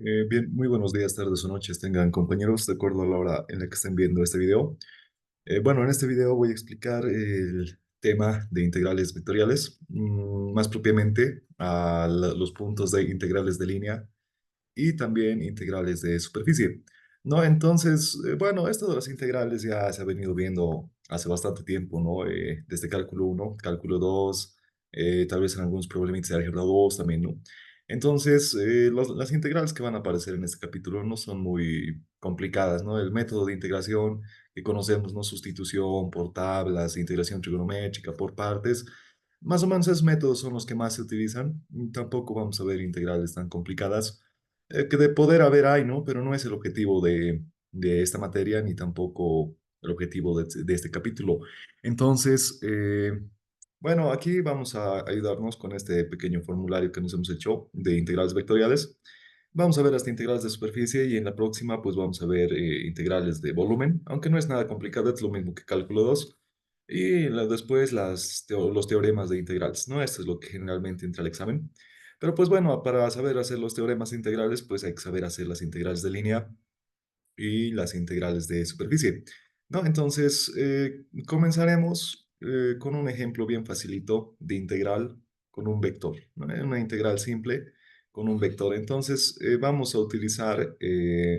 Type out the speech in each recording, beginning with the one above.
Bien, muy buenos días, tardes o noches tengan compañeros, de acuerdo a la hora en la que estén viendo este video. Bueno, en este video voy a explicar el tema de integrales vectoriales, más propiamente a los puntos de integrales de línea y también integrales de superficie. ¿No? Entonces, bueno, esto de las integrales ya se ha venido viendo hace bastante tiempo, ¿no? Desde cálculo uno, cálculo 2, tal vez en algunos problemitas de álgebra 2 también, ¿no? Entonces, las integrales que van a aparecer en este capítulo no son muy complicadas, ¿no? El método de integración que conocemos, ¿no? Sustitución por tablas, integración trigonométrica por partes, más o menos esos métodos son los que más se utilizan. Tampoco vamos a ver integrales tan complicadas que de poder haber hay, ¿no? Pero no es el objetivo de esta materia ni tampoco el objetivo de este capítulo. Entonces, bueno, aquí vamos a ayudarnos con este pequeño formulario que nos hemos hecho de integrales vectoriales. Vamos a ver hasta integrales de superficie y en la próxima pues vamos a ver integrales de volumen, aunque no es nada complicado, es lo mismo que cálculo 2. Y después los teoremas de integrales, ¿no? Esto es lo que generalmente entra al examen. Pero pues bueno, para saber hacer los teoremas integrales, pues hay que saber hacer las integrales de línea y las integrales de superficie, ¿no? Entonces, comenzaremos con un ejemplo bien facilito de integral con un vector, ¿no? Una integral simple con un vector. Entonces, vamos a utilizar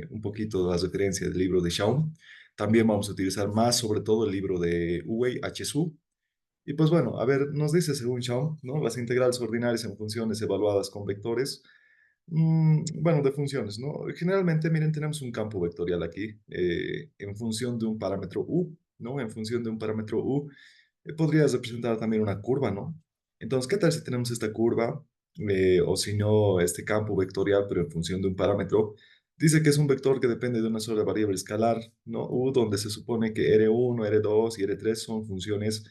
un poquito de las referencias del libro de Schaum. También vamos a utilizar más, sobre todo, el libro de Uwei H. Su, y pues bueno, a ver, nos dice según Shaw, ¿no? Las integrales ordinarias en funciones evaluadas con vectores, bueno, de funciones, ¿no? Generalmente, miren, tenemos un campo vectorial aquí en función de un parámetro u, ¿no? En función de un parámetro u, podrías representar también una curva, ¿no? Entonces, ¿qué tal si tenemos esta curva o si no, este campo vectorial, pero en función de un parámetro? Dice que es un vector que depende de una sola variable escalar, ¿no? U, donde se supone que R1, R2 y R3 son funciones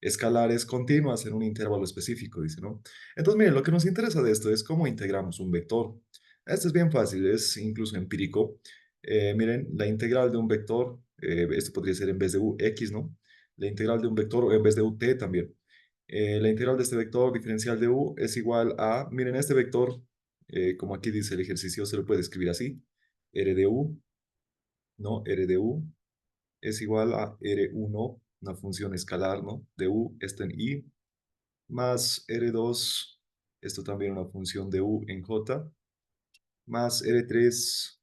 escalares continuas en un intervalo específico, dice, ¿no? Entonces, miren, lo que nos interesa de esto es cómo integramos un vector. Esto es bien fácil, es incluso empírico. Miren, la integral de un vector, esto podría ser en vez de u, x, ¿no? La integral de un vector o en vez de ut también. La integral de este vector diferencial de u es igual a, miren, este vector, como aquí dice el ejercicio, se lo puede escribir así, r de u, ¿no? R de u es igual a R1, una función escalar, ¿no? De U, esto en I, más R2, esto también una función de U en J, más R3,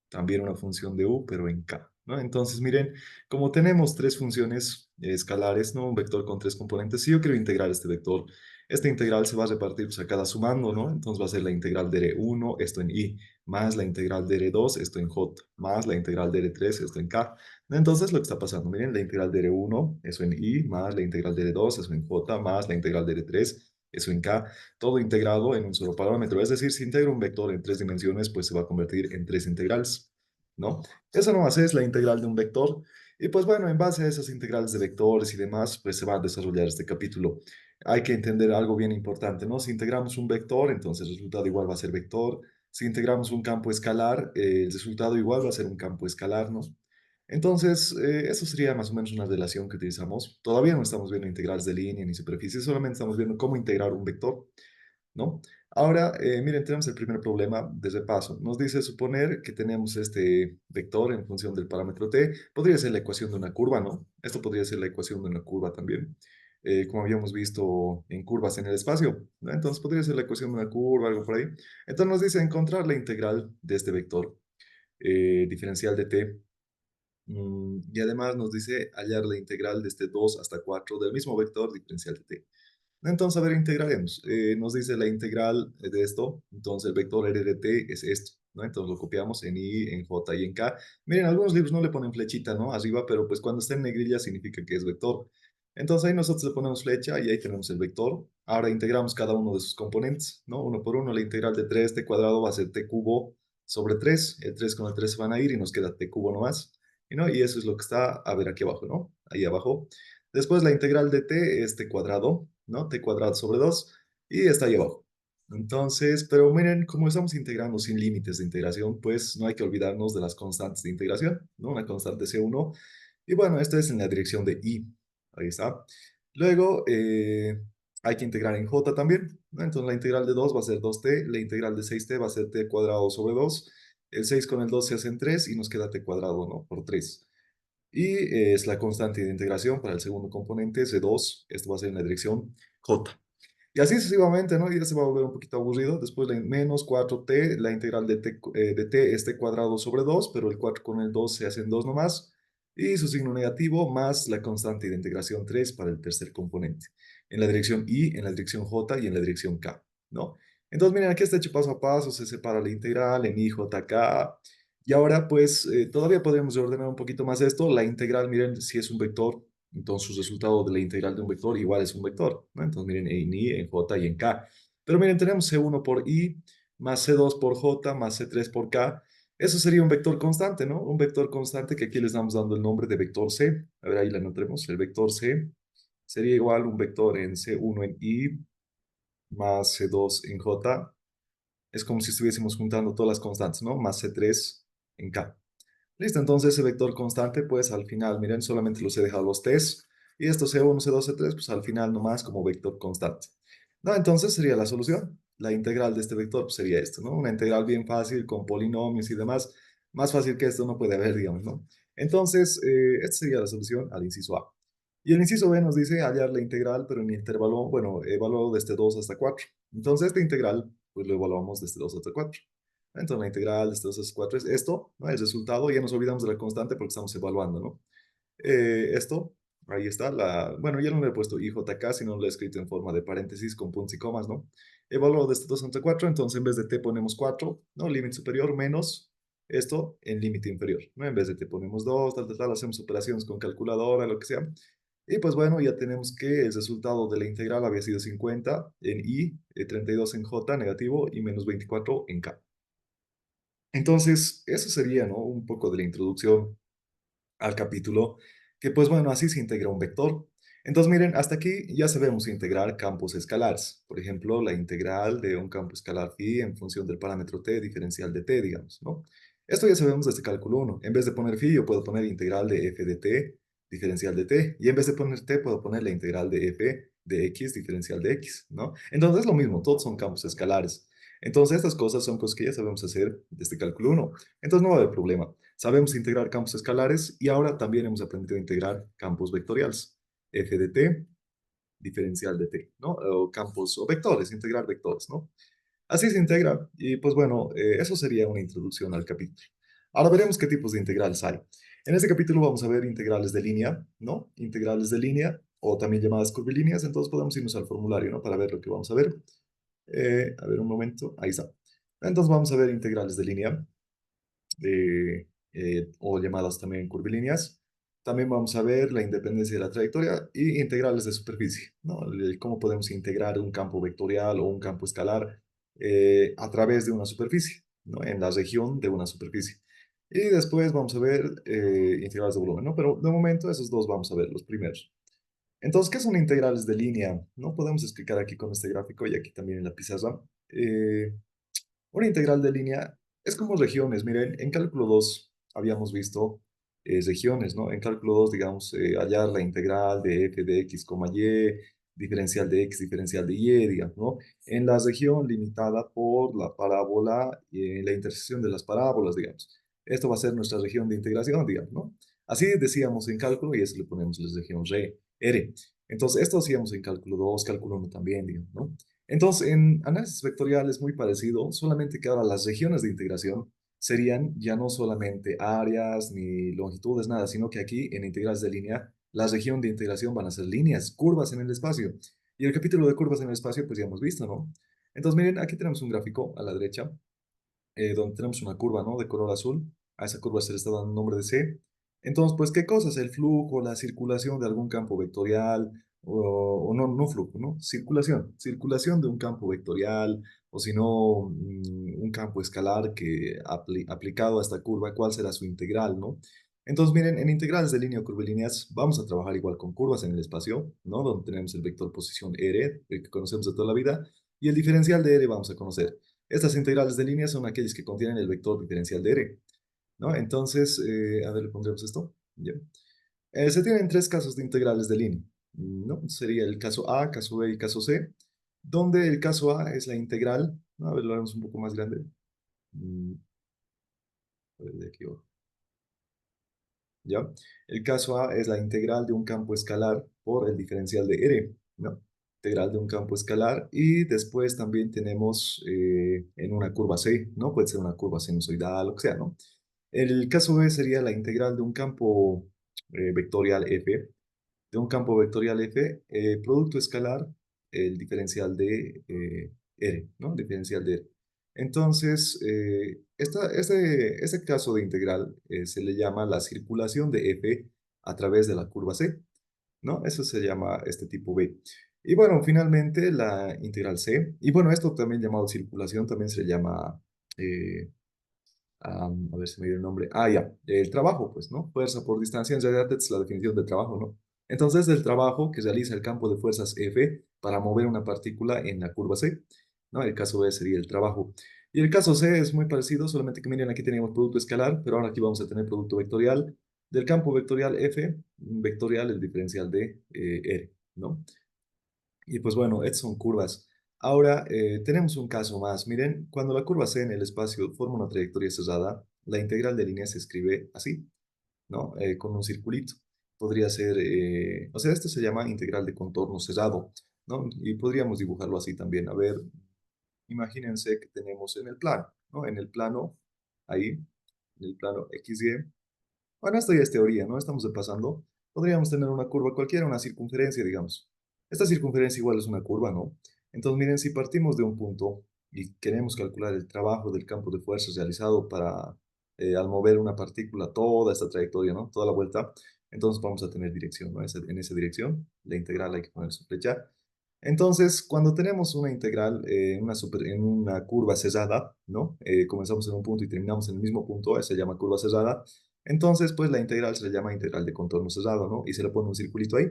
también una función de u, pero en k, ¿no? Entonces, miren, como tenemos tres funciones escalares, ¿no? Un vector con tres componentes, si yo quiero integrar este vector, esta integral se va a repartir pues, a cada sumando, ¿no? Entonces va a ser la integral de R1, esto en I, más la integral de R2, esto en J, más la integral de R3, esto en K. Entonces, lo que está pasando, miren, la integral de R1, eso en I, más la integral de R2, eso en J, más la integral de R3, eso en K, todo integrado en un solo parámetro. Es decir, si integro un vector en tres dimensiones, pues se va a convertir en tres integrales, ¿no? Eso nomás es la integral de un vector. Y pues bueno, en base a esas integrales de vectores y demás, pues se va a desarrollar este capítulo. Hay que entender algo bien importante, ¿no? Si integramos un vector, entonces el resultado igual va a ser vector. Si integramos un campo escalar, el resultado igual va a ser un campo escalar, ¿no? Entonces, eso sería más o menos una relación que utilizamos. Todavía no estamos viendo integrales de línea ni superficie, solamente estamos viendo cómo integrar un vector, ¿no? Ahora, miren, tenemos el primer problema de repaso. Nos dice suponer que tenemos este vector en función del parámetro t. Podría ser la ecuación de una curva, ¿no? Esto podría ser la ecuación de una curva también, como habíamos visto en curvas en el espacio, ¿no? Entonces podría ser la ecuación de una curva, algo por ahí. Entonces nos dice encontrar la integral de este vector diferencial de t. Y además nos dice hallar la integral de este 2 hasta 4 del mismo vector diferencial de t. Entonces, a ver, integraremos. Nos dice la integral de esto, entonces el vector r de t es esto, ¿no? Entonces lo copiamos en i, en j y en k. Miren, algunos libros no le ponen flechita, ¿no? Arriba, pero pues cuando está en negrilla significa que es vector. Entonces ahí nosotros le ponemos flecha y ahí tenemos el vector. Ahora integramos cada uno de sus componentes, ¿no? Uno por uno, la integral de 3t cuadrado va a ser t cubo sobre 3. El 3 con el 3 se van a ir y nos queda t cubo nomás. ¿No? Y eso es lo que está, a ver, aquí abajo, ¿no? Ahí abajo. Después la integral de t es t cuadrado, ¿no? T cuadrado sobre 2 y está ahí abajo. Entonces, pero miren, como estamos integrando sin límites de integración, pues no hay que olvidarnos de las constantes de integración, ¿no? Una constante C1. Y bueno, esto es en la dirección de I. Ahí está. Luego, hay que integrar en j también, ¿no? Entonces la integral de 2 va a ser 2t, la integral de 6t va a ser t cuadrado sobre 2, el 6 con el 2 se hacen 3 y nos queda t cuadrado, ¿no? Por 3. Y es la constante de integración para el segundo componente, c 2, esto va a ser en la dirección j. Y así sucesivamente, ¿no? Y ya se va a volver un poquito aburrido. Después la menos 4t, la integral de t es t cuadrado sobre 2, pero el 4 con el 2 se hacen 2 nomás. Y su signo negativo más la constante de integración 3 para el tercer componente. En la dirección y, en la dirección j y en la dirección k, ¿no? Entonces, miren, aquí está hecho paso a paso, se separa la integral en i, j, k. Y ahora, pues, todavía podemos ordenar un poquito más esto. La integral, miren, si es un vector, entonces su resultado de la integral de un vector igual es un vector, ¿no? Entonces miren, en i, en j y en k. Pero miren, tenemos c1 por i, más c2 por j, más c3 por k. Eso sería un vector constante, ¿no? Un vector constante que aquí le estamos dando el nombre de vector c. A ver, ahí la anotaremos. El vector c sería igual un vector en c1 en i, más c2 en j. Es como si estuviésemos juntando todas las constantes, ¿no? Más c3 en k. Listo, entonces ese vector constante, pues al final, miren, solamente los he dejado los t's, y estos C1, C2, C3, pues al final nomás como vector constante. No, entonces sería la solución. La integral de este vector pues, sería esto, ¿no? Una integral bien fácil, con polinomios y demás. Más fácil que esto no puede haber, digamos, ¿no? Entonces, esta sería la solución al inciso A. Y el inciso B nos dice hallar la integral, pero en intervalo, bueno, evaluado desde 2 hasta 4. Entonces, esta integral, pues lo evaluamos desde 2 hasta 4. Entonces la integral de estos 4 es esto, ¿no? El resultado, ya nos olvidamos de la constante porque estamos evaluando, ¿no? Esto, ahí está, bueno, ya no le he puesto IJK, sino lo he escrito en forma de paréntesis con puntos y comas, ¿no? Evaluado de estos 2 entre 4, entonces en vez de t ponemos 4, ¿no? Límite superior menos esto en límite inferior, ¿no? En vez de t ponemos 2, tal, tal, tal, hacemos operaciones con calculadora, lo que sea. Y pues bueno, ya tenemos que el resultado de la integral había sido 50 en i, 32 en j negativo y menos 24 en k. Entonces, eso sería, ¿no? Un poco de la introducción al capítulo, que pues bueno, así se integra un vector. Entonces, miren, hasta aquí ya sabemos integrar campos escalares. Por ejemplo, la integral de un campo escalar phi en función del parámetro t diferencial de t, digamos, ¿no? Esto ya sabemos desde cálculo 1. En vez de poner phi, yo puedo poner integral de f de t diferencial de t. Y en vez de poner t, puedo poner la integral de f de x diferencial de x, ¿no? Entonces, es lo mismo, todos son campos escalares. Entonces, estas cosas son cosas que ya sabemos hacer desde cálculo 1. Entonces, no va a haber problema. Sabemos integrar campos escalares y ahora también hemos aprendido a integrar campos vectoriales. F de t, diferencial de t, ¿no? O campos o vectores, integrar vectores, ¿no? Así se integra y pues bueno, eso sería una introducción al capítulo. Ahora veremos qué tipos de integrales hay. En este capítulo vamos a ver integrales de línea, ¿no? Integrales de línea o también llamadas curvilíneas, entonces podemos irnos al formulario, ¿no? Para ver lo que vamos a ver. A ver un momento, ahí está. Entonces vamos a ver integrales de línea o llamadas también curvilíneas. También vamos a ver la independencia de la trayectoria y integrales de superficie, ¿no? Cómo podemos integrar un campo vectorial o un campo escalar a través de una superficie, ¿no? En la región de una superficie. Y después vamos a ver integrales de volumen, ¿no? Pero de momento esos dos vamos a ver, los primeros. Entonces, ¿qué son integrales de línea? ¿No? Podemos explicar aquí con este gráfico y aquí también en la pizarra. Una integral de línea es como regiones. Miren, en cálculo 2 habíamos visto regiones, ¿no? En cálculo 2 digamos, hallar la integral de f de x, y, diferencial de x, diferencial de y, digamos, ¿no? En la región limitada por la parábola y la intersección de las parábolas, digamos. Esto va a ser nuestra región de integración, digamos, ¿no? Así decíamos en cálculo y eso le ponemos la región R. Entonces, esto hacíamos en cálculo 2, cálculo 1 también, digamos, ¿no? Entonces, en análisis vectorial es muy parecido, solamente que ahora las regiones de integración serían ya no solamente áreas ni longitudes, nada, sino que aquí en integrales de línea, la región de integración van a ser líneas, curvas en el espacio. Y el capítulo de curvas en el espacio, pues ya hemos visto, ¿no? Entonces, miren, aquí tenemos un gráfico a la derecha donde tenemos una curva, ¿no? De color azul. A esa curva se le está dando un nombre de C. Entonces, pues, ¿qué cosas? El flujo, la circulación de algún campo vectorial, o no, no flujo, ¿no? Circulación de un campo vectorial, o si no, un campo escalar que aplicado a esta curva, ¿cuál será su integral, ¿no? Entonces, miren, en integrales de línea o curvilíneas vamos a trabajar igual con curvas en el espacio, ¿no? Donde tenemos el vector posición R, el que conocemos de toda la vida, y el diferencial de R vamos a conocer. Estas integrales de línea son aquellas que contienen el vector diferencial de R, ¿no? Entonces, a ver, le pondremos esto. Ya. Se tienen tres casos de integrales de línea. No, sería el caso A, caso B y caso C, donde el caso A es la integral, ¿no? A ver, lo haremos un poco más grande. Mm, a ver, de aquí abajo. ¿Ya? El caso A es la integral de un campo escalar por el diferencial de R, ¿no? Integral de un campo escalar y después también tenemos en una curva C, ¿no? Puede ser una curva sinusoidal, lo que sea, ¿no? El caso B sería la integral de un campo vectorial F, de un campo vectorial F, producto escalar, el diferencial de R, ¿no? Diferencial de R. Entonces, este caso de integral se le llama la circulación de F a través de la curva C, ¿no? Eso se llama este tipo B. Y bueno, finalmente la integral C, y bueno, esto también llamado circulación, también se le llama a ver si me dio el nombre. Ah, ya, el trabajo, pues, ¿no? Fuerza por distancia, en realidad es la definición de trabajo, ¿no? Entonces, el trabajo que realiza el campo de fuerzas F para mover una partícula en la curva C, ¿no? El caso B sería el trabajo. Y el caso C es muy parecido, solamente que miren, aquí teníamos producto escalar, pero ahora aquí vamos a tener producto vectorial. Del campo vectorial F, vectorial el diferencial de R, ¿no? Y pues bueno, estas son curvas. Ahora tenemos un caso más. Miren, cuando la curva C en el espacio forma una trayectoria cerrada, la integral de línea se escribe así, ¿no? Con un circulito. Podría ser, o sea, esto se llama integral de contorno cerrado, ¿no? Y podríamos dibujarlo así también. A ver, imagínense que tenemos en el plano, ¿no? En el plano, ahí, en el plano XY. Bueno, esto ya es teoría, ¿no? Estamos repasando. Podríamos tener una curva cualquiera, una circunferencia, digamos. Esta circunferencia igual es una curva, ¿no? Entonces, miren, si partimos de un punto y queremos calcular el trabajo del campo de fuerzas realizado para, al mover una partícula, toda esta trayectoria, ¿no? Toda la vuelta, entonces vamos a tener dirección, ¿no? En esa dirección, la integral hay que poner su flecha. Entonces, cuando tenemos una integral en una curva cerrada, ¿no? Comenzamos en un punto y terminamos en el mismo punto, se llama curva cerrada. Entonces, pues la integral se le llama integral de contorno cerrado, ¿no? Y se le pone un circulito ahí.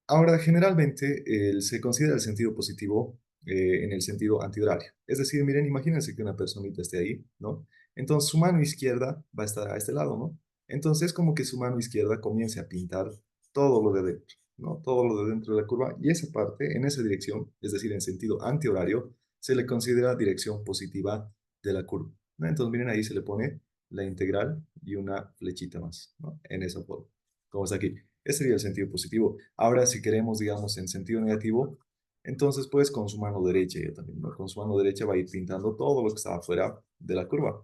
Ahora, generalmente se considera el sentido positivo en el sentido antihorario. Es decir, miren, imagínense que una personita esté ahí, ¿no? Entonces su mano izquierda va a estar a este lado, ¿no? Entonces, como que su mano izquierda comience a pintar todo lo de dentro, ¿no? Todo lo de dentro de la curva y esa parte, en esa dirección, es decir, en sentido antihorario, se le considera dirección positiva de la curva, ¿no? Entonces, miren, ahí se le pone la integral y una flechita más, ¿no? En esa forma, como está aquí. Ese sería el sentido positivo. Ahora, si queremos, digamos, en sentido negativo, entonces, pues, con su mano derecha, ya también, ¿no? Con su mano derecha va a ir pintando todo lo que está afuera de la curva,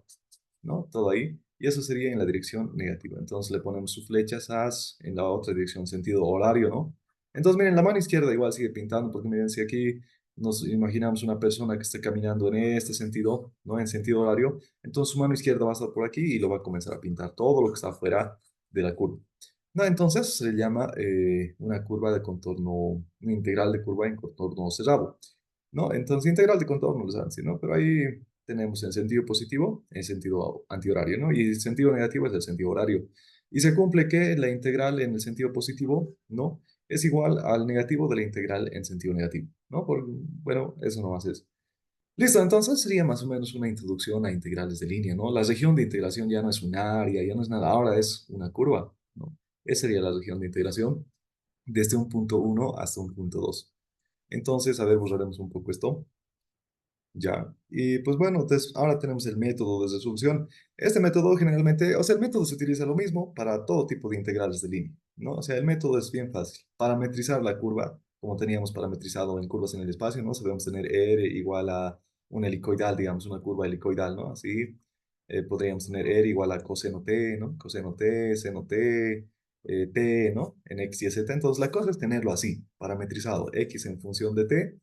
¿no? Todo ahí. Y eso sería en la dirección negativa. Entonces, le ponemos su flecha SAS en la otra dirección, sentido horario, ¿no? Entonces, miren, la mano izquierda igual sigue pintando, porque miren, si aquí nos imaginamos una persona que está caminando en este sentido, ¿no? En sentido horario, entonces su mano izquierda va a estar por aquí y lo va a comenzar a pintar todo lo que está afuera de la curva. No, entonces se le llama una curva de contorno, una integral de curva en contorno cerrado, ¿no? Entonces, integral de contorno, ¿sí? ¿No? Pero ahí tenemos el sentido positivo, el sentido antihorario, ¿no? Y el sentido negativo es el sentido horario. Y se cumple que la integral en el sentido positivo, ¿no? Es igual al negativo de la integral en sentido negativo, ¿no? Bueno, eso nomás es. Listo, entonces sería más o menos una introducción a integrales de línea, ¿no? La región de integración ya no es un área, ya no es nada, ahora es una curva, ¿no? Esa sería la región de integración desde un punto uno hasta un punto 2. Entonces, a ver, borraremos un poco esto. Ya, y pues bueno, entonces ahora tenemos el método de resolución. Este método generalmente, o sea, el método se utiliza lo mismo para todo tipo de integrales de línea, ¿no? O sea, el método es bien fácil. Parametrizar la curva, como teníamos parametrizado en curvas en el espacio, ¿no? Sabemos tener R igual a una helicoidal, digamos, una curva helicoidal, ¿no? Así, podríamos tener R igual a coseno T, ¿no? Coseno T, seno T, T, ¿no? En X y Z. Entonces, la cosa es tenerlo así, parametrizado, X en función de T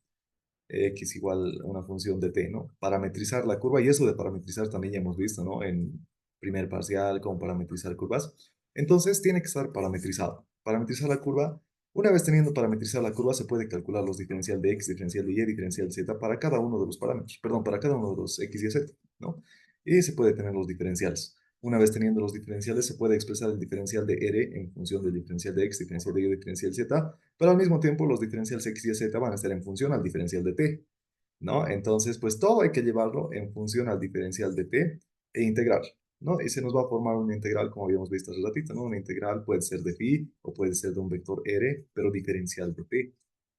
x igual a una función de t, ¿no? Parametrizar la curva, y eso de parametrizar también ya hemos visto, ¿no? En primer parcial, cómo parametrizar curvas. Entonces, tiene que estar parametrizado. Parametrizar la curva, una vez teniendo parametrizada la curva, se puede calcular los diferencial de x, diferencial de y, diferencial de z para cada uno de los parámetros, perdón, para cada uno de los x y z, ¿no? Y se puede tener los diferenciales. Una vez teniendo los diferenciales, se puede expresar el diferencial de R en función del diferencial de x, diferencial de y, diferencial z, pero al mismo tiempo los diferenciales x y z van a estar en función al diferencial de t, ¿no? Entonces, pues todo hay que llevarlo en función al diferencial de t e integrar. ¿no? Y se nos va a formar una integral, como habíamos visto hace ratito, ¿no? Una integral puede ser de phi o puede ser de un vector r, pero diferencial de p,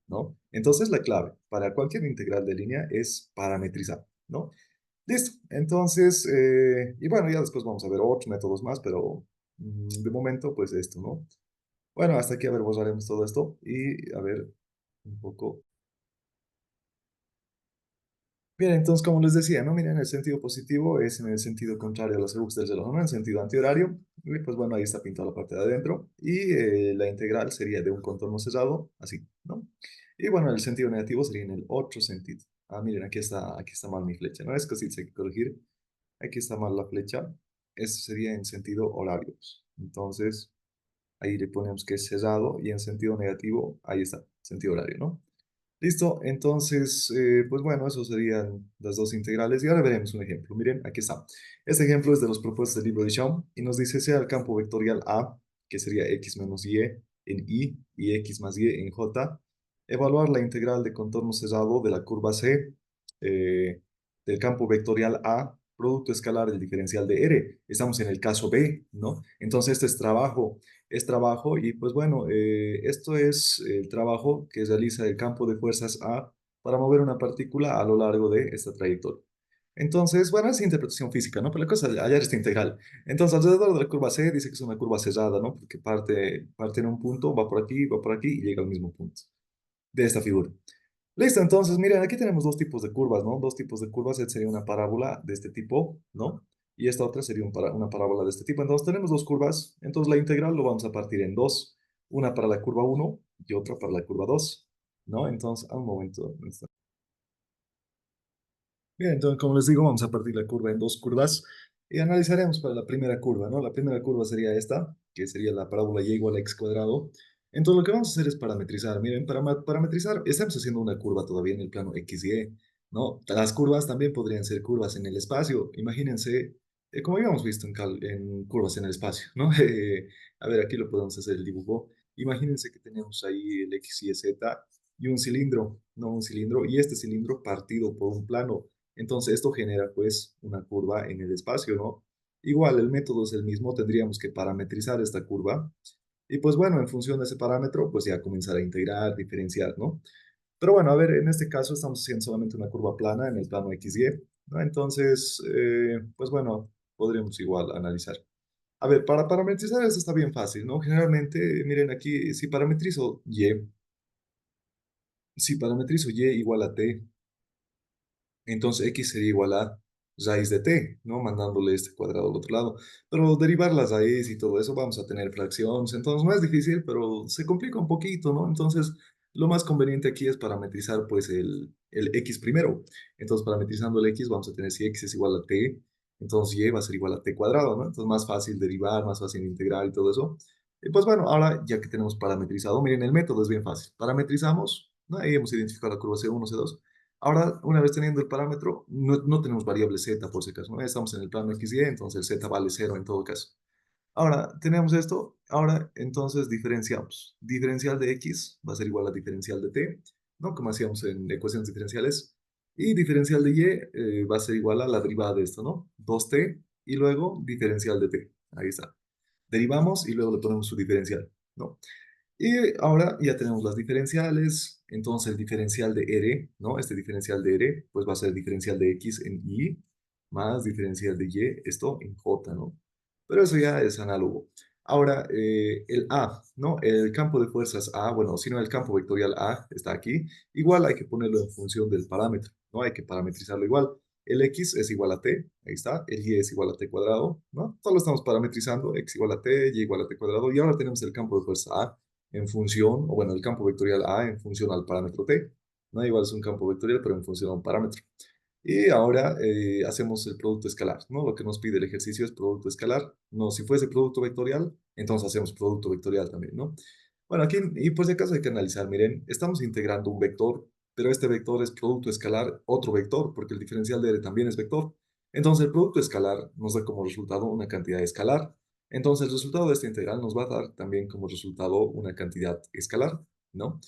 ¿no? Entonces la clave para cualquier integral de línea es parametrizar, ¿no? Listo. Entonces, y bueno, ya después vamos a ver otros métodos más, pero de momento, pues esto, ¿no? Bueno, hasta aquí, a ver, borraremos todo esto y a ver un poco. Bien, entonces, como les decía, ¿no? Miren, el sentido positivo es en el sentido contrario a los eructos del reloj, ¿no? En el sentido antihorario. Y pues bueno, ahí está pintado la parte de adentro. Y la integral sería de un contorno cerrado, así, ¿no? Y bueno, el sentido negativo sería en el otro sentido. Ah, miren, aquí está mal mi flecha, ¿no? Es que sí, se hay que corregir. Aquí está mal la flecha. Eso sería en sentido horario. Entonces, ahí le ponemos que es cerrado y en sentido negativo, ahí está, sentido horario, ¿no? Listo, entonces, pues bueno, eso serían las dos integrales y ahora veremos un ejemplo. Miren, aquí está. Este ejemplo es de los propuestos del libro de Schaum y nos dice sea el campo vectorial A, que sería x menos y en I y x más y en J, evaluar la integral de contorno cerrado de la curva C del campo vectorial A, producto escalar del diferencial de R. Estamos en el caso B, ¿no? Entonces, este es trabajo y pues bueno, esto es el trabajo que realiza el campo de fuerzas A para mover una partícula a lo largo de esta trayectoria. Entonces, bueno, es interpretación física, ¿no? Pero la cosa allá está integral. Entonces, alrededor de la curva C dice que es una curva cerrada, ¿no? Porque parte en un punto, va por aquí y llega al mismo punto de esta figura. Listo, entonces, miren, aquí tenemos dos tipos de curvas, ¿no? Dos tipos de curvas. Esta sería una parábola de este tipo, ¿no? Y esta otra sería una parábola de este tipo. Entonces, tenemos dos curvas. Entonces, la integral lo vamos a partir en dos. Una para la curva uno y otra para la curva 2, ¿no? Entonces, a un momento. Bien, entonces, como les digo, vamos a partir la curva en dos curvas y analizaremos para la primera curva, ¿no? La primera curva sería esta, que sería la parábola y igual a x cuadrado. Entonces, lo que vamos a hacer es parametrizar. Miren, para parametrizar, estamos haciendo una curva todavía en el plano x y, ¿no? Las curvas también podrían ser curvas en el espacio. Imagínense, como habíamos visto en curvas en el espacio, ¿no? A ver, aquí lo podemos hacer el dibujo. Imagínense que tenemos ahí el x, y, z y un cilindro, ¿no? Un cilindro, y este cilindro partido por un plano. Entonces esto genera pues una curva en el espacio, ¿no? Igual el método es el mismo, tendríamos que parametrizar esta curva y pues bueno, en función de ese parámetro pues ya comenzar a integrar, diferenciar, ¿no? Pero bueno, a ver, en este caso estamos haciendo solamente una curva plana en el plano XY, ¿no? Entonces, pues bueno, podríamos igual analizar. A ver, para parametrizar esto está bien fácil, ¿no? Generalmente, miren aquí, si parametrizo Y igual a T, entonces x sería igual a raíz de t, ¿no? Mandándole este cuadrado al otro lado. Pero derivar la raíz y todo eso vamos a tener fracciones, entonces no es difícil, pero se complica un poquito, ¿no? Entonces lo más conveniente aquí es parametrizar pues el x primero. Entonces parametrizando el x vamos a tener si x es igual a t, entonces y va a ser igual a t cuadrado, ¿no? Entonces más fácil derivar, más fácil integrar y todo eso. Y pues bueno, ahora ya que tenemos parametrizado, miren, el método es bien fácil. Parametrizamos, ¿no? Ahí hemos identificado la curva C1, C2. Ahora, una vez teniendo el parámetro, no tenemos variable z por si acaso, ¿no? Estamos en el plano x y, entonces el z vale cero en todo caso. Ahora, tenemos esto, ahora entonces diferenciamos. Diferencial de x va a ser igual a diferencial de t, ¿no? Como hacíamos en ecuaciones diferenciales. Y diferencial de y va a ser igual a la derivada de esto, ¿no? 2t y luego diferencial de t. Ahí está. Derivamos y luego le ponemos su diferencial, ¿no? Y ahora ya tenemos las diferenciales, entonces el diferencial de R, ¿no? Este diferencial de R, pues va a ser diferencial de X en Y, más diferencial de Y, esto en J, ¿no? Pero eso ya es análogo. Ahora, el A, ¿no? El campo de fuerzas A, bueno, si no el campo vectorial A está aquí, igual hay que ponerlo en función del parámetro, ¿no? Hay que parametrizarlo igual. El X es igual a T, ahí está, el Y es igual a T cuadrado, ¿no? Todo lo estamos parametrizando, X igual a T, Y igual a T cuadrado, y ahora tenemos el campo de fuerza A en función, o bueno, el campo vectorial A en función al parámetro T. No igual es un campo vectorial, pero en función a un parámetro. Y ahora hacemos el producto escalar, ¿no? Lo que nos pide el ejercicio es producto escalar. No, si fuese producto vectorial, entonces hacemos producto vectorial también, ¿no? Bueno, aquí, y por si acaso hay que analizar, miren, estamos integrando un vector, pero este vector es producto escalar otro vector, porque el diferencial de R también es vector. Entonces, el producto escalar nos da como resultado una cantidad escalar. Entonces, el resultado de esta integral nos va a dar también como resultado una cantidad escalar, ¿no?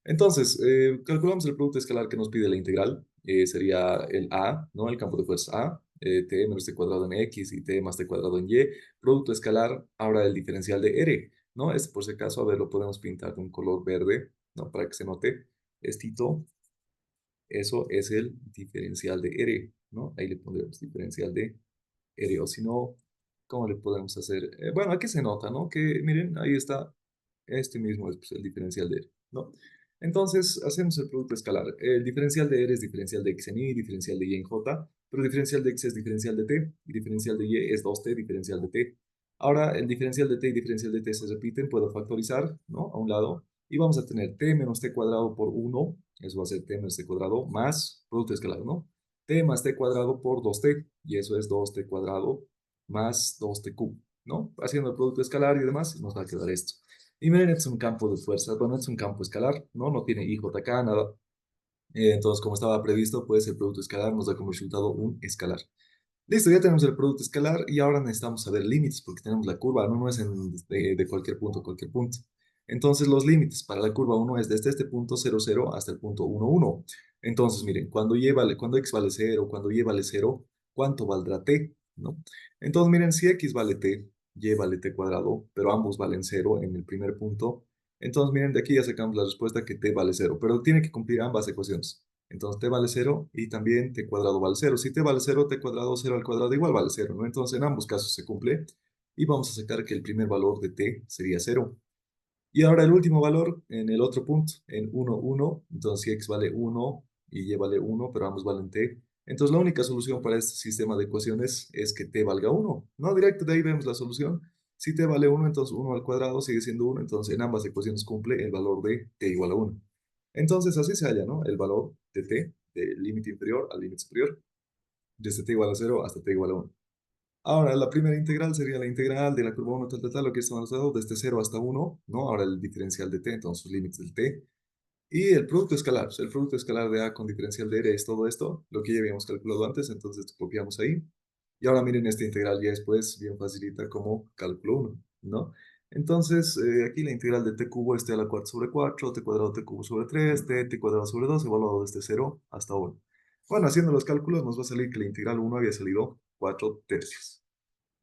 Entonces, calculamos el producto escalar que nos pide la integral, sería el A, ¿no? El campo de fuerza A, t menos t cuadrado en x y t más t cuadrado en y, producto escalar, ahora el diferencial de r, ¿no? Este por si acaso, a ver, lo podemos pintar de un color verde, ¿no? Para que se note. Estito, eso es el diferencial de r, ¿no? Ahí le pondremos diferencial de r, o si no, ¿cómo le podemos hacer? Bueno, aquí se nota, ¿no? Que miren, ahí está, este mismo es pues, el diferencial de r, ¿no? Entonces, hacemos el producto escalar. El diferencial de r es diferencial de x en y, diferencial de y en j, pero diferencial de x es diferencial de t, y diferencial de y es 2t, diferencial de t. Ahora, el diferencial de t y diferencial de t se repiten, puedo factorizar, ¿no? A un lado, y vamos a tener t menos t cuadrado por 1, eso va a ser t menos t cuadrado, más producto escalar, ¿no? T más t cuadrado por 2t, y eso es 2t cuadrado más 2t cubo, ¿no? Haciendo el producto escalar y demás, nos va a quedar esto. Y miren, este es un campo de fuerza, bueno, es un campo escalar, ¿no? No tiene IJK, nada. Entonces, como estaba previsto, pues el producto escalar nos da como resultado un escalar. Listo, ya tenemos el producto escalar y ahora necesitamos saber límites porque tenemos la curva, no es de cualquier punto a cualquier punto. Entonces los límites para la curva uno es desde este punto 0, 0 hasta el punto 1, 1. Entonces miren, cuando x vale 0, cuando y vale 0, ¿cuánto valdrá t? ¿No? Entonces miren, si x vale t, y vale t cuadrado, pero ambos valen 0 en el primer punto. Entonces miren, de aquí ya sacamos la respuesta que t vale 0, pero tiene que cumplir ambas ecuaciones. Entonces t vale 0 y también t cuadrado vale 0. Si t vale 0, t cuadrado 0 al cuadrado igual vale 0, ¿no? Entonces en ambos casos se cumple y vamos a sacar que el primer valor de t sería 0. Y ahora el último valor en el otro punto, en 1, 1. Entonces si x vale 1 y y vale 1, pero ambos valen t. Entonces la única solución para este sistema de ecuaciones es que t valga 1. No, directo de ahí vemos la solución. Si t vale 1, entonces 1 al cuadrado sigue siendo 1. Entonces en ambas ecuaciones cumple el valor de t igual a 1. Entonces así se halla, ¿no? El valor de t, del límite inferior al límite superior, desde t igual a 0 hasta t igual a 1. Ahora, la primera integral sería la integral de la curva 1, tal, tal, tal, lo que estamos dado, desde 0 hasta 1, ¿no? Ahora el diferencial de t, entonces los límites del t. Y el producto escalar, pues el producto escalar de a con diferencial de r es todo esto, lo que ya habíamos calculado antes, entonces copiamos ahí. Y ahora miren esta integral ya después, bien facilita como cálculo 1, ¿no? Entonces, aquí la integral de t cubo es t a la cuarta sobre 4, t cuadrado t cubo sobre 3, t cuadrado sobre 2, evaluado desde 0 hasta 1. Bueno, haciendo los cálculos nos va a salir que la integral 1 había salido 4 tercios.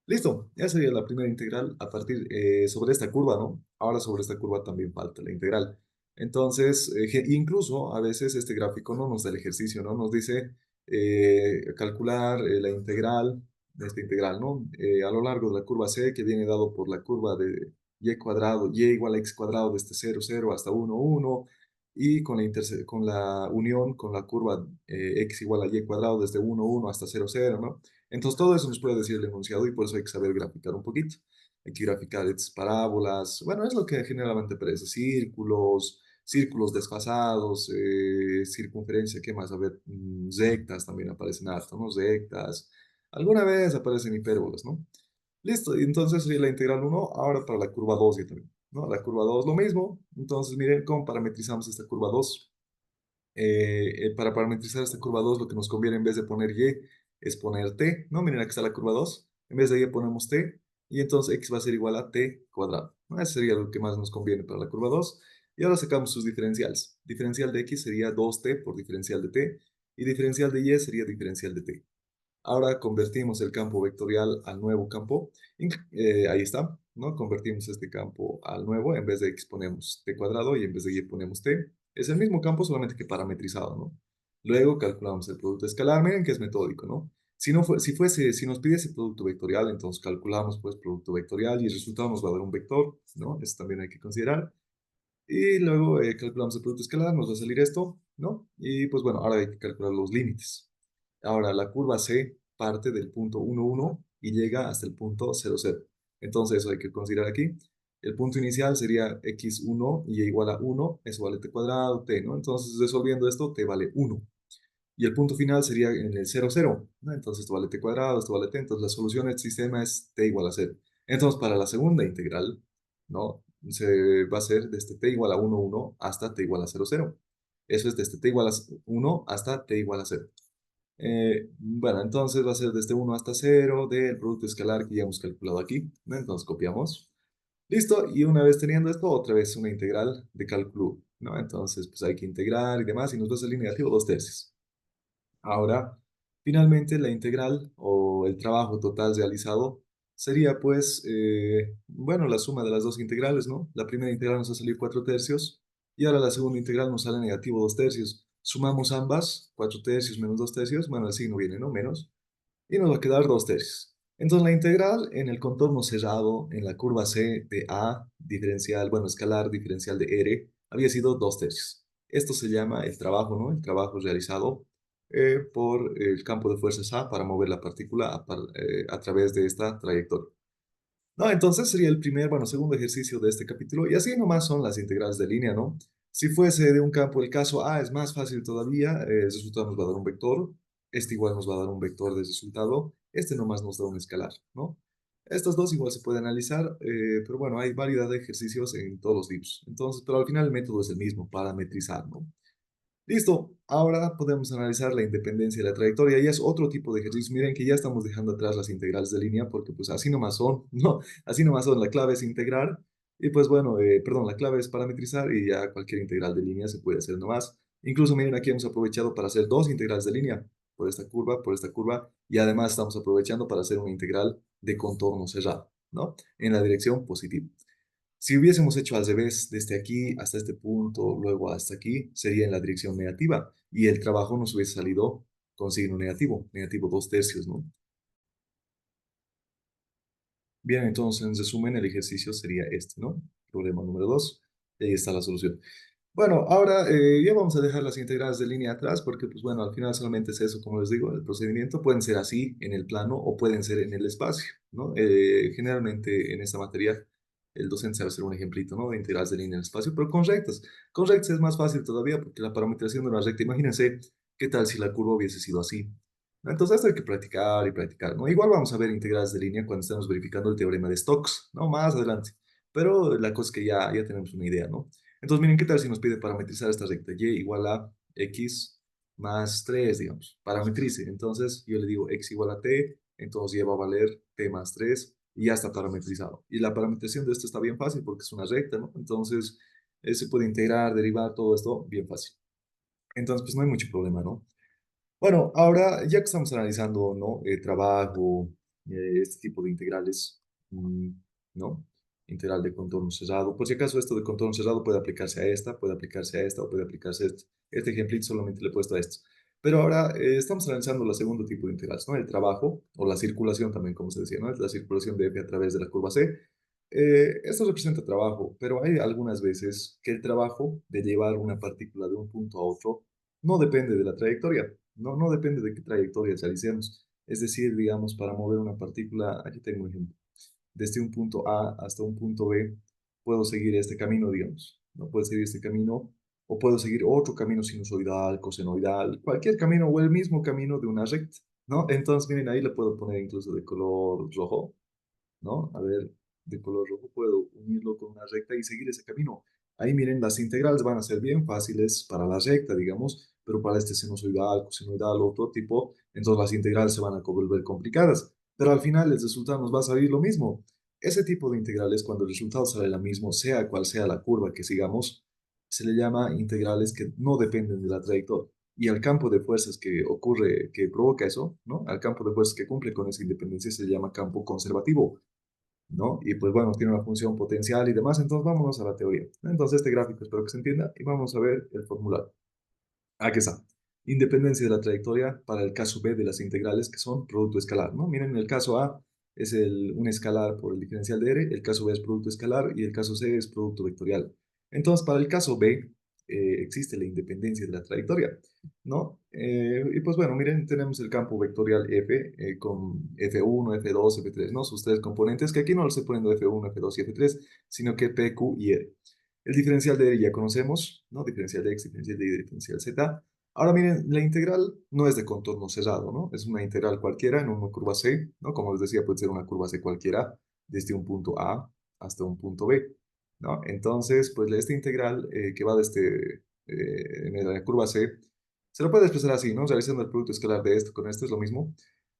Listo, ya sería la primera integral a partir sobre esta curva, ¿no? Ahora sobre esta curva también falta la integral. Entonces, incluso a veces este gráfico no nos da el ejercicio, ¿no? Nos dice calcular la integral de esta integral, ¿no? A lo largo de la curva C, que viene dado por la curva de y cuadrado, y igual a x cuadrado desde 0, 0 hasta 1, 1, y con la unión con la curva x igual a y cuadrado desde 1, 1 hasta 0, 0, ¿no? Entonces, todo eso nos puede decir el enunciado y por eso hay que saber graficar un poquito. Hay que graficar estas parábolas. Bueno, es lo que generalmente aparece. Círculos, círculos desfasados, circunferencia, ¿qué más? A ver, rectas también aparecen harto, ¿no? Rectas. Alguna vez aparecen hipérbolas, ¿no? Listo, y entonces sería la integral 1, ahora para la curva 2 ya también, ¿no? La curva 2 lo mismo. Entonces, miren cómo parametrizamos esta curva 2. Para parametrizar esta curva 2 lo que nos conviene en vez de poner y es poner t, ¿no? Miren, aquí está la curva 2. En vez de y ponemos t, y entonces x va a ser igual a t cuadrado, ¿no? Eso sería lo que más nos conviene para la curva 2. Y ahora sacamos sus diferenciales. Diferencial de x sería 2t por diferencial de t, y diferencial de y sería diferencial de t. Ahora convertimos el campo vectorial al nuevo campo. Ahí está, ¿no? Convertimos este campo al nuevo. En vez de x ponemos t cuadrado y en vez de y ponemos t. Es el mismo campo, solamente que parametrizado, ¿no? Luego calculamos el producto escalar. Miren que es metódico, ¿no? Si, no fue, si, fuese, si nos pidiese producto vectorial, entonces calculamos pues producto vectorial y el resultado nos va a dar un vector, ¿no? Eso también hay que considerar. Y luego calculamos el producto escalar, nos va a salir esto, ¿no? Y pues bueno, ahora hay que calcular los límites. Ahora, la curva C parte del punto 1, 1 y llega hasta el punto 0, 0. Entonces, eso hay que considerar aquí. El punto inicial sería x1 y y igual a 1, eso vale t cuadrado, t, ¿no? Entonces, resolviendo esto, t vale 1. Y el punto final sería en el 0, 0, ¿no? Entonces, esto vale t cuadrado, esto vale t. Entonces, la solución del sistema es t igual a 0. Entonces, para la segunda integral, ¿no? Se va a hacer desde t igual a 1, 1 hasta t igual a 0, 0. Eso es desde t igual a 1 hasta t igual a 0. Bueno, entonces va a ser desde 1 hasta 0 del producto escalar que ya hemos calculado aquí, ¿no? Entonces copiamos. Listo, y una vez teniendo esto, otra vez una integral de cálculo, ¿no? Entonces, pues hay que integrar y demás, y nos va a salir negativo 2 tercios. Ahora, Finalmente, la integral o el trabajo total realizado sería pues, bueno, la suma de las dos integrales, ¿no? La primera integral nos va a salir 4 tercios y ahora la segunda integral nos sale negativo 2 tercios. Sumamos ambas, 4 tercios menos 2 tercios, bueno, el signo viene, ¿no? Menos y nos va a quedar 2 tercios. Entonces la integral en el contorno cerrado en la curva C de A, diferencial, bueno, escalar diferencial de R, había sido 2 tercios. Esto se llama el trabajo, ¿no? El trabajo realizado por el campo de fuerzas A para mover la partícula a través de esta trayectoria. No, entonces sería el primer, bueno, segundo ejercicio de este capítulo. Y así nomás son las integrales de línea, ¿no? Si fuese de un campo el caso A, es más fácil todavía. El resultado nos va a dar un vector. Este igual nos va a dar un vector de resultado. Este nomás nos da un escalar, ¿no? Estos dos igual se pueden analizar, pero bueno, hay variedad de ejercicios en todos los libros. Entonces, pero al final el método es el mismo, parametrizar, ¿no? Listo, ahora podemos analizar la independencia de la trayectoria. Ya es otro tipo de ejercicio. Miren que ya estamos dejando atrás las integrales de línea porque pues así nomás son, ¿no? Así nomás son. La clave es integrar y pues bueno, perdón, la clave es parametrizar y ya cualquier integral de línea se puede hacer nomás. Incluso miren, aquí hemos aprovechado para hacer dos integrales de línea por esta curva y además estamos aprovechando para hacer una integral de contorno cerrado, ¿no? En la dirección positiva. Si hubiésemos hecho al revés, desde aquí hasta este punto, luego hasta aquí, sería en la dirección negativa y el trabajo nos hubiese salido con signo negativo, negativo 2 tercios, ¿no? Bien, entonces en resumen el ejercicio sería este, ¿no? Problema número 2, y ahí está la solución. Bueno, ahora ya vamos a dejar las integrales de línea atrás porque, pues bueno, al final solamente es eso, como les digo, el procedimiento pueden ser así en el plano o pueden ser en el espacio, ¿no? Generalmente en esta materia el docente sabe hacer un ejemplito, ¿no? De integrales de línea en el espacio, pero con rectas. Con rectas es más fácil todavía porque la parametrización de una recta, imagínense qué tal si la curva hubiese sido así. Entonces esto hay que practicar y practicar, ¿no? Igual vamos a ver integrales de línea cuando estemos verificando el teorema de Stokes, ¿no? Más adelante. Pero la cosa es que ya tenemos una idea, ¿no? Entonces, miren, ¿qué tal si nos pide parametrizar esta recta? Y igual a x más 3, digamos. Parametrice. Entonces, yo le digo x igual a t, entonces ya va a valer t más 3 y ya está parametrizado. Y la parametrización de esto está bien fácil porque es una recta, ¿no? Entonces, se puede integrar, derivar, todo esto bien fácil. Entonces, pues no hay mucho problema, ¿no? Bueno, ahora ya que estamos analizando, ¿no? Trabajo, este tipo de integrales, mm, ¿no? Integral de contorno cerrado. Por si acaso esto de contorno cerrado puede aplicarse a esta, puede aplicarse a esta o puede aplicarse a esta. Este ejemplito solamente le he puesto a esto. Pero ahora estamos analizando el segundo tipo de integrales, ¿no? El trabajo o la circulación también, como se decía, ¿no? La circulación de F a través de la curva C. Esto representa trabajo, pero hay algunas veces que el trabajo de llevar una partícula de un punto a otro no depende de la trayectoria. No depende de qué trayectoria realicemos. Es decir, digamos, para mover una partícula, aquí tengo un ejemplo, desde un punto A hasta un punto B, puedo seguir este camino, digamos. No puedo seguir este camino, o puedo seguir otro camino sinusoidal, cosenoidal, cualquier camino o el mismo camino de una recta, ¿no? Entonces, miren, ahí le puedo poner incluso de color rojo, ¿no? A ver, de color rojo puedo unirlo con una recta y seguir ese camino. Ahí miren, las integrales van a ser bien fáciles para la recta, digamos, pero para este sinusoidal, cosenoidal, otro tipo, entonces las integrales se van a volver complicadas. Pero al final el resultado nos va a salir lo mismo. Ese tipo de integrales, cuando el resultado sale lo mismo, sea cual sea la curva que sigamos, se le llama integrales que no dependen de la trayectoria. Y al campo de fuerzas que ocurre, que provoca eso, ¿no? Al campo de fuerzas que cumple con esa independencia se le llama campo conservativo. ¿No? Y pues bueno, tiene una función potencial y demás, entonces vámonos a la teoría. Entonces este gráfico espero que se entienda y vamos a ver el formulario. Aquí está. Independencia de la trayectoria para el caso B de las integrales que son producto escalar, ¿no? Miren, el caso A es un escalar por el diferencial de R, el caso B es producto escalar y el caso C es producto vectorial. Entonces, para el caso B existe la independencia de la trayectoria, ¿no? Y pues bueno, miren, tenemos el campo vectorial F con F1, F2, F3, ¿no? Sus tres componentes, que aquí no los estoy poniendo F1, F2 y F3, sino que P, Q y R. El diferencial de R ya conocemos, ¿no? Diferencial de X, diferencial de Y, diferencial Z. Ahora miren, la integral no es de contorno cerrado, ¿no? Es una integral cualquiera en una curva C, ¿no? Como les decía, puede ser una curva C cualquiera desde un punto A hasta un punto B, ¿no? Entonces, pues esta integral que va desde en la curva C, se lo puede expresar así, ¿no? Realizando el producto escalar de esto con esto es lo mismo.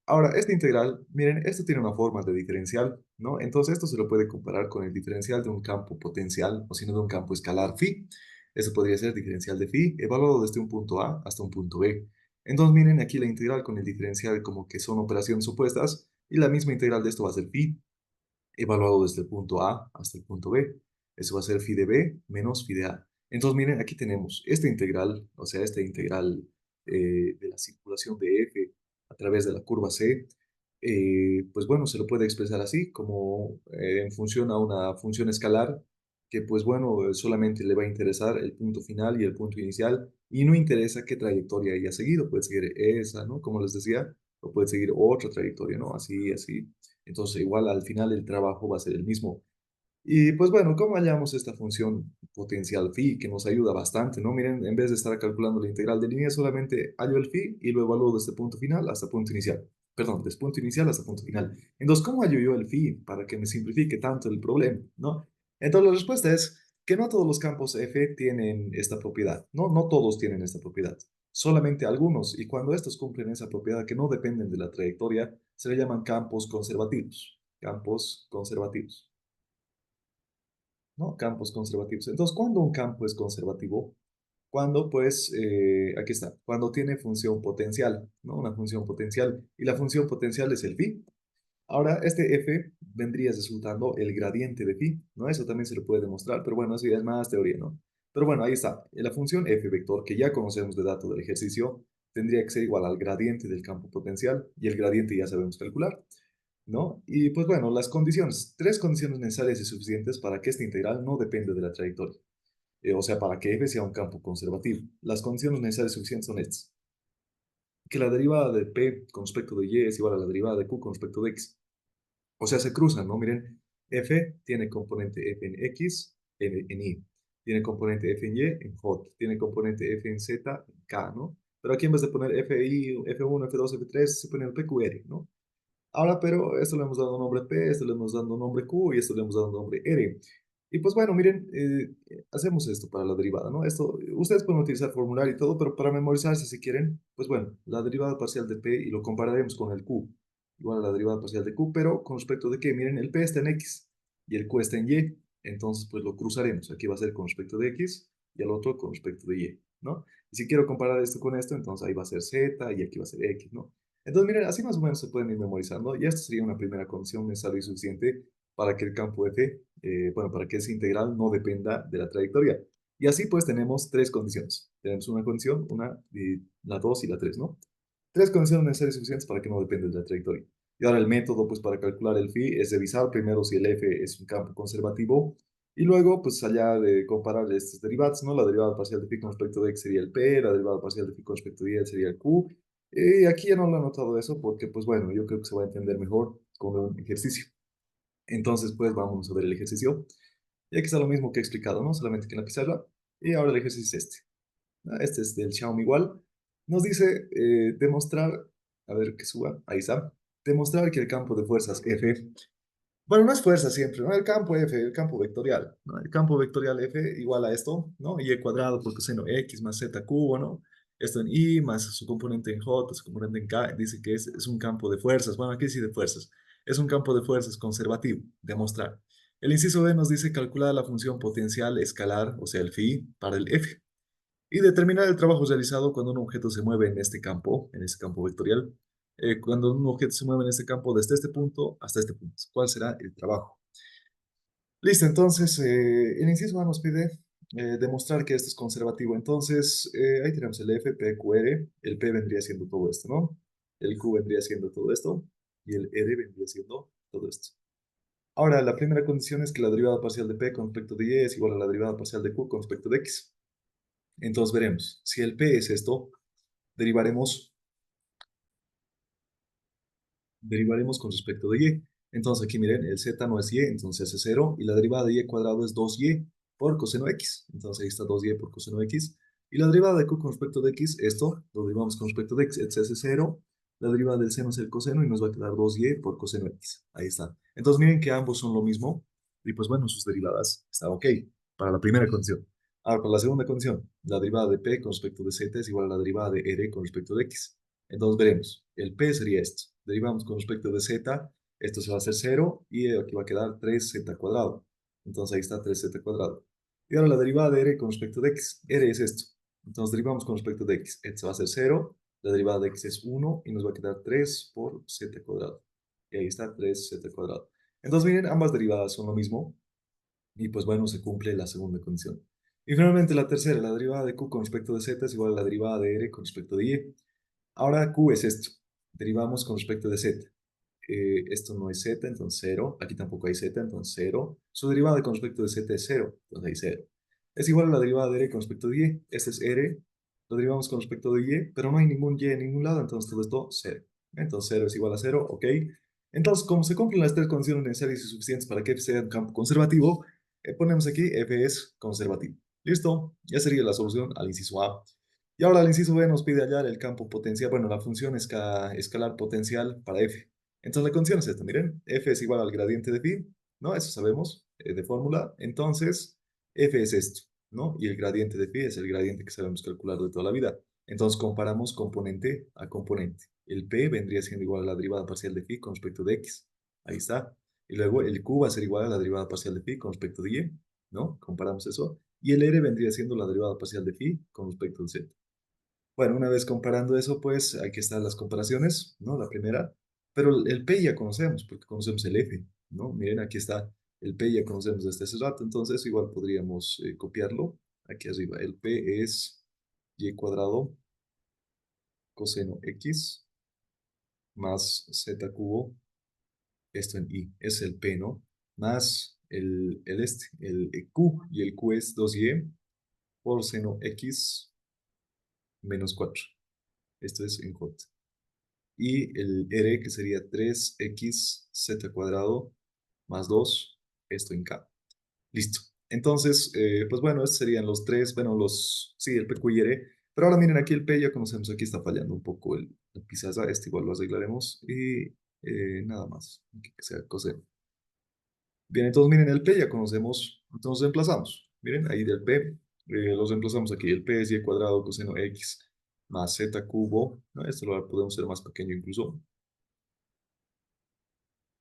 Ahora, esta integral, miren, esto tiene una forma de diferencial, ¿no? Entonces, esto se lo puede comparar con el diferencial de un campo potencial, o si no, de un campo escalar phi. Eso podría ser diferencial de phi, evaluado desde un punto A hasta un punto B. Entonces miren aquí la integral con el diferencial como que son operaciones opuestas y la misma integral de esto va a ser phi evaluado desde el punto A hasta el punto B. Eso va a ser phi de B menos phi de A. Entonces, miren, aquí tenemos esta integral, o sea, esta integral de la circulación de F a través de la curva C, pues bueno, se lo puede expresar así, como en función a una función escalar, que pues bueno, solamente le va a interesar el punto final y el punto inicial, y no interesa qué trayectoria haya seguido, puede seguir esa, ¿no? Como les decía, o puede seguir otra trayectoria, ¿no? Así, así. Entonces, igual al final el trabajo va a ser el mismo. Y pues bueno, ¿cómo hallamos esta función potencial phi que nos ayuda bastante, ¿no? Miren, en vez de estar calculando la integral de línea, solamente hallo el phi y lo evalúo desde punto final hasta punto inicial. Perdón, desde punto inicial hasta punto final. Entonces, ¿cómo hallo yo el phi para que me simplifique tanto el problema, ¿no? Entonces, la respuesta es que no todos los campos F tienen esta propiedad, ¿no? No todos tienen esta propiedad, solamente algunos. Y cuando estos cumplen esa propiedad que no dependen de la trayectoria, se le llaman campos conservativos. Campos conservativos. ¿No? Campos conservativos. Entonces, ¿cuándo un campo es conservativo? Cuando, pues, aquí está, cuando tiene función potencial, ¿no? Una función potencial, y la función potencial es el phi. Ahora, este f vendría resultando el gradiente de phi, ¿no? Eso también se lo puede demostrar, pero bueno, eso ya es más teoría, ¿no? Pero bueno, ahí está. La función f vector, que ya conocemos de dato del ejercicio, tendría que ser igual al gradiente del campo potencial, y el gradiente ya sabemos calcular. ¿No? Y pues bueno, las condiciones, tres condiciones necesarias y suficientes para que esta integral no dependa de la trayectoria, o sea, para que f sea un campo conservativo. Las condiciones necesarias y suficientes son estas, que la derivada de p con respecto de y es igual a la derivada de q con respecto de x. O sea, se cruzan, ¿no? Miren, f tiene componente f en x, en y, tiene componente f en y, en j, tiene componente f en z, en k, ¿no? Pero aquí en vez de poner fi, f1, f2, f3, se pone el pqr, ¿no? Ahora, pero esto le hemos dado nombre P, esto le hemos dado nombre Q y esto le hemos dado nombre R. Y pues bueno, miren, hacemos esto para la derivada, ¿no? Esto, ustedes pueden utilizar formulario y todo, pero para memorizarse si quieren, pues bueno, la derivada parcial de P y lo compararemos con el Q, igual a la derivada parcial de Q, pero con respecto de que, miren, el P está en X y el Q está en Y, entonces pues lo cruzaremos. Aquí va a ser con respecto de X y al otro con respecto de Y, ¿no? Y si quiero comparar esto con esto, entonces ahí va a ser Z y aquí va a ser X, ¿no? Entonces, miren, así más o menos se pueden ir memorizando y esto sería una primera condición necesaria y suficiente para que el campo F, bueno, para que ese integral no dependa de la trayectoria. Y así pues tenemos tres condiciones. Tenemos una condición, una, y la dos y la tres, ¿no? Tres condiciones necesarias y suficientes para que no dependa de la trayectoria. Y ahora el método, pues para calcular el phi es revisar primero si el f es un campo conservativo y luego, pues allá de comparar estas derivadas, ¿no? La derivada parcial de phi con respecto de x sería el p, la derivada parcial de phi con respecto de y sería el q. Y aquí ya no lo he notado eso porque, pues bueno, yo creo que se va a entender mejor con un ejercicio. Entonces, pues vamos a ver el ejercicio. Y aquí está lo mismo que he explicado, ¿no? Solamente que en la pizarra. Y ahora el ejercicio es este. Este es del Xiaomi igual. Nos dice demostrar, a ver que suba, ahí está. Demostrar que el campo de fuerzas F, bueno, no es fuerza siempre, ¿no? El campo F, el campo vectorial, ¿no? El campo vectorial F igual a esto, ¿no? Y cuadrado por coseno X más Z cubo, ¿no? Esto en Y más su componente en J, su componente en K, dice que es un campo de fuerzas. Bueno, aquí sí de fuerzas. Es un campo de fuerzas conservativo, demostrar. El inciso B nos dice calcular la función potencial escalar, o sea, el phi, para el F y determinar el trabajo realizado cuando un objeto se mueve en este campo vectorial. Cuando un objeto se mueve en este campo desde este punto hasta este punto. ¿Cuál será el trabajo? Listo, entonces el inciso A nos pide demostrar que esto es conservativo. Entonces, ahí tenemos el F, P, Q, R. El P vendría siendo todo esto, ¿no? El Q vendría siendo todo esto. Y el R vendría siendo todo esto. Ahora, la primera condición es que la derivada parcial de P con respecto de Y es igual a la derivada parcial de Q con respecto de X. Entonces veremos, si el P es esto, derivaremos, derivaremos con respecto de y. Entonces aquí miren, el z no es y, entonces es cero, y la derivada de y cuadrado es 2y por coseno x. Entonces ahí está 2y por coseno x. Y la derivada de q con respecto de x, esto, lo derivamos con respecto de x, es cero. La derivada del seno es el coseno y nos va a quedar 2y por coseno x. Ahí está. Entonces miren que ambos son lo mismo. Y pues bueno, sus derivadas están ok para la primera condición. Ahora, para la segunda condición, la derivada de p con respecto de z es igual a la derivada de r con respecto de x. Entonces veremos, el p sería esto. Derivamos con respecto de z, esto se va a hacer cero y aquí va a quedar 3z cuadrado. Entonces ahí está 3z cuadrado. Y ahora la derivada de r con respecto de x, r es esto. Entonces derivamos con respecto de x, esto va a ser cero La derivada de x es 1 y nos va a quedar 3 por z cuadrado. Y ahí está 3z cuadrado. Entonces, miren, ambas derivadas son lo mismo. Y pues bueno, se cumple la segunda condición. Y finalmente la tercera, la derivada de q con respecto de z es igual a la derivada de r con respecto de y. Ahora q es esto. Derivamos con respecto de z. Esto no es z, entonces cero. Aquí tampoco hay z, entonces cero. Su derivada con respecto de z es cero, entonces hay cero. Es igual a la derivada de r con respecto de y. Este es r. Lo derivamos con respecto de y, pero no hay ningún y en ningún lado, entonces todo esto cero. Entonces cero es igual a cero, ok. Entonces, como se cumplen las tres condiciones necesarias y suficientes para que f sea un campo conservativo, ponemos aquí f es conservativo. Listo, ya sería la solución al inciso A. Y ahora el inciso B nos pide hallar el campo potencial, bueno, la función escalar potencial para f. Entonces la condición es esta, miren, f es igual al gradiente de phi, ¿no? Eso sabemos de fórmula. Entonces, f es esto, ¿no? Y el gradiente de phi es el gradiente que sabemos calcular de toda la vida. Entonces comparamos componente a componente. El p vendría siendo igual a la derivada parcial de phi con respecto de x. Ahí está. Y luego el q va a ser igual a la derivada parcial de phi con respecto de y, ¿no? Comparamos eso. Y el r vendría siendo la derivada parcial de phi con respecto de z. Bueno, una vez comparando eso, pues aquí están las comparaciones, ¿no? La primera, pero el P ya conocemos, porque conocemos el F, ¿no? Miren, aquí está, el P ya conocemos desde hace rato, entonces igual podríamos copiarlo aquí arriba. El P es y cuadrado coseno x más z cubo, esto en y, es el P, ¿no? Más el Q, y el Q es 2y por seno x menos 4. Esto es en J. Y el R, que sería 3xz cuadrado más 2 esto en K. Listo. Entonces, pues bueno, estos serían los tres, bueno, sí, el P, Q y R. Pero ahora miren, aquí el P ya conocemos, aquí está fallando un poco el pizarra, este igual lo arreglaremos y nada más, que sea coseno. Bien, entonces miren, el P ya conocemos, entonces reemplazamos. Miren, ahí del P, los reemplazamos aquí. El P es y cuadrado coseno x más z cubo, ¿no? Esto lo podemos hacer más pequeño incluso.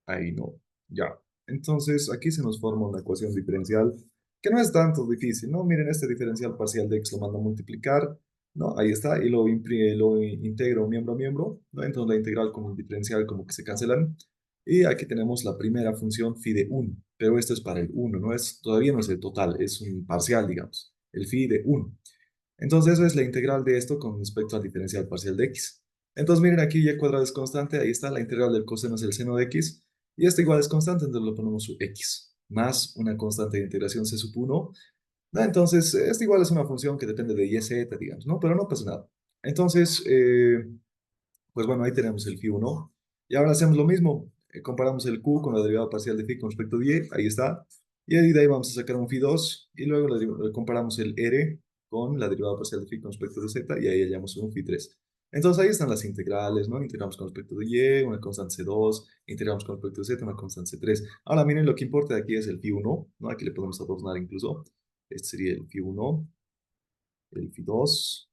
Ahí no, ya. Entonces, aquí se nos forma una ecuación diferencial que no es tanto difícil, ¿no? Miren, este diferencial parcial de x lo mando a multiplicar, ¿no? Ahí está, y lo integro miembro a miembro, ¿no? Entonces, la integral con el diferencial como que se cancelan. Y aquí tenemos la primera función phi de 1, pero esto es para el 1, ¿no? Todavía no es el total, es un parcial, digamos, el phi de 1. Entonces, eso es la integral de esto con respecto al diferencial parcial de x. Entonces, miren aquí y cuadrado es constante, ahí está la integral del coseno es el seno de x, y este igual es constante, entonces le ponemos su x, más una constante de integración c sub 1. ¿No? Entonces, este igual es una función que depende de y z, digamos, ¿no? Pero no pasa nada. Entonces, pues bueno, ahí tenemos el phi 1. Y ahora hacemos lo mismo. Comparamos el q con la derivada parcial de phi con respecto a y, ahí está. Y de ahí vamos a sacar un phi 2. Y luego comparamos el r con la derivada parcial de phi con respecto de z. Y ahí hallamos un phi 3. Entonces ahí están las integrales, ¿no? Integramos con respecto de y, una constante c2. Integramos con respecto de z, una constante c3. Ahora miren, lo que importa de aquí es el phi 1, ¿no? Aquí le podemos adornar incluso. Este sería el phi 1, el phi 2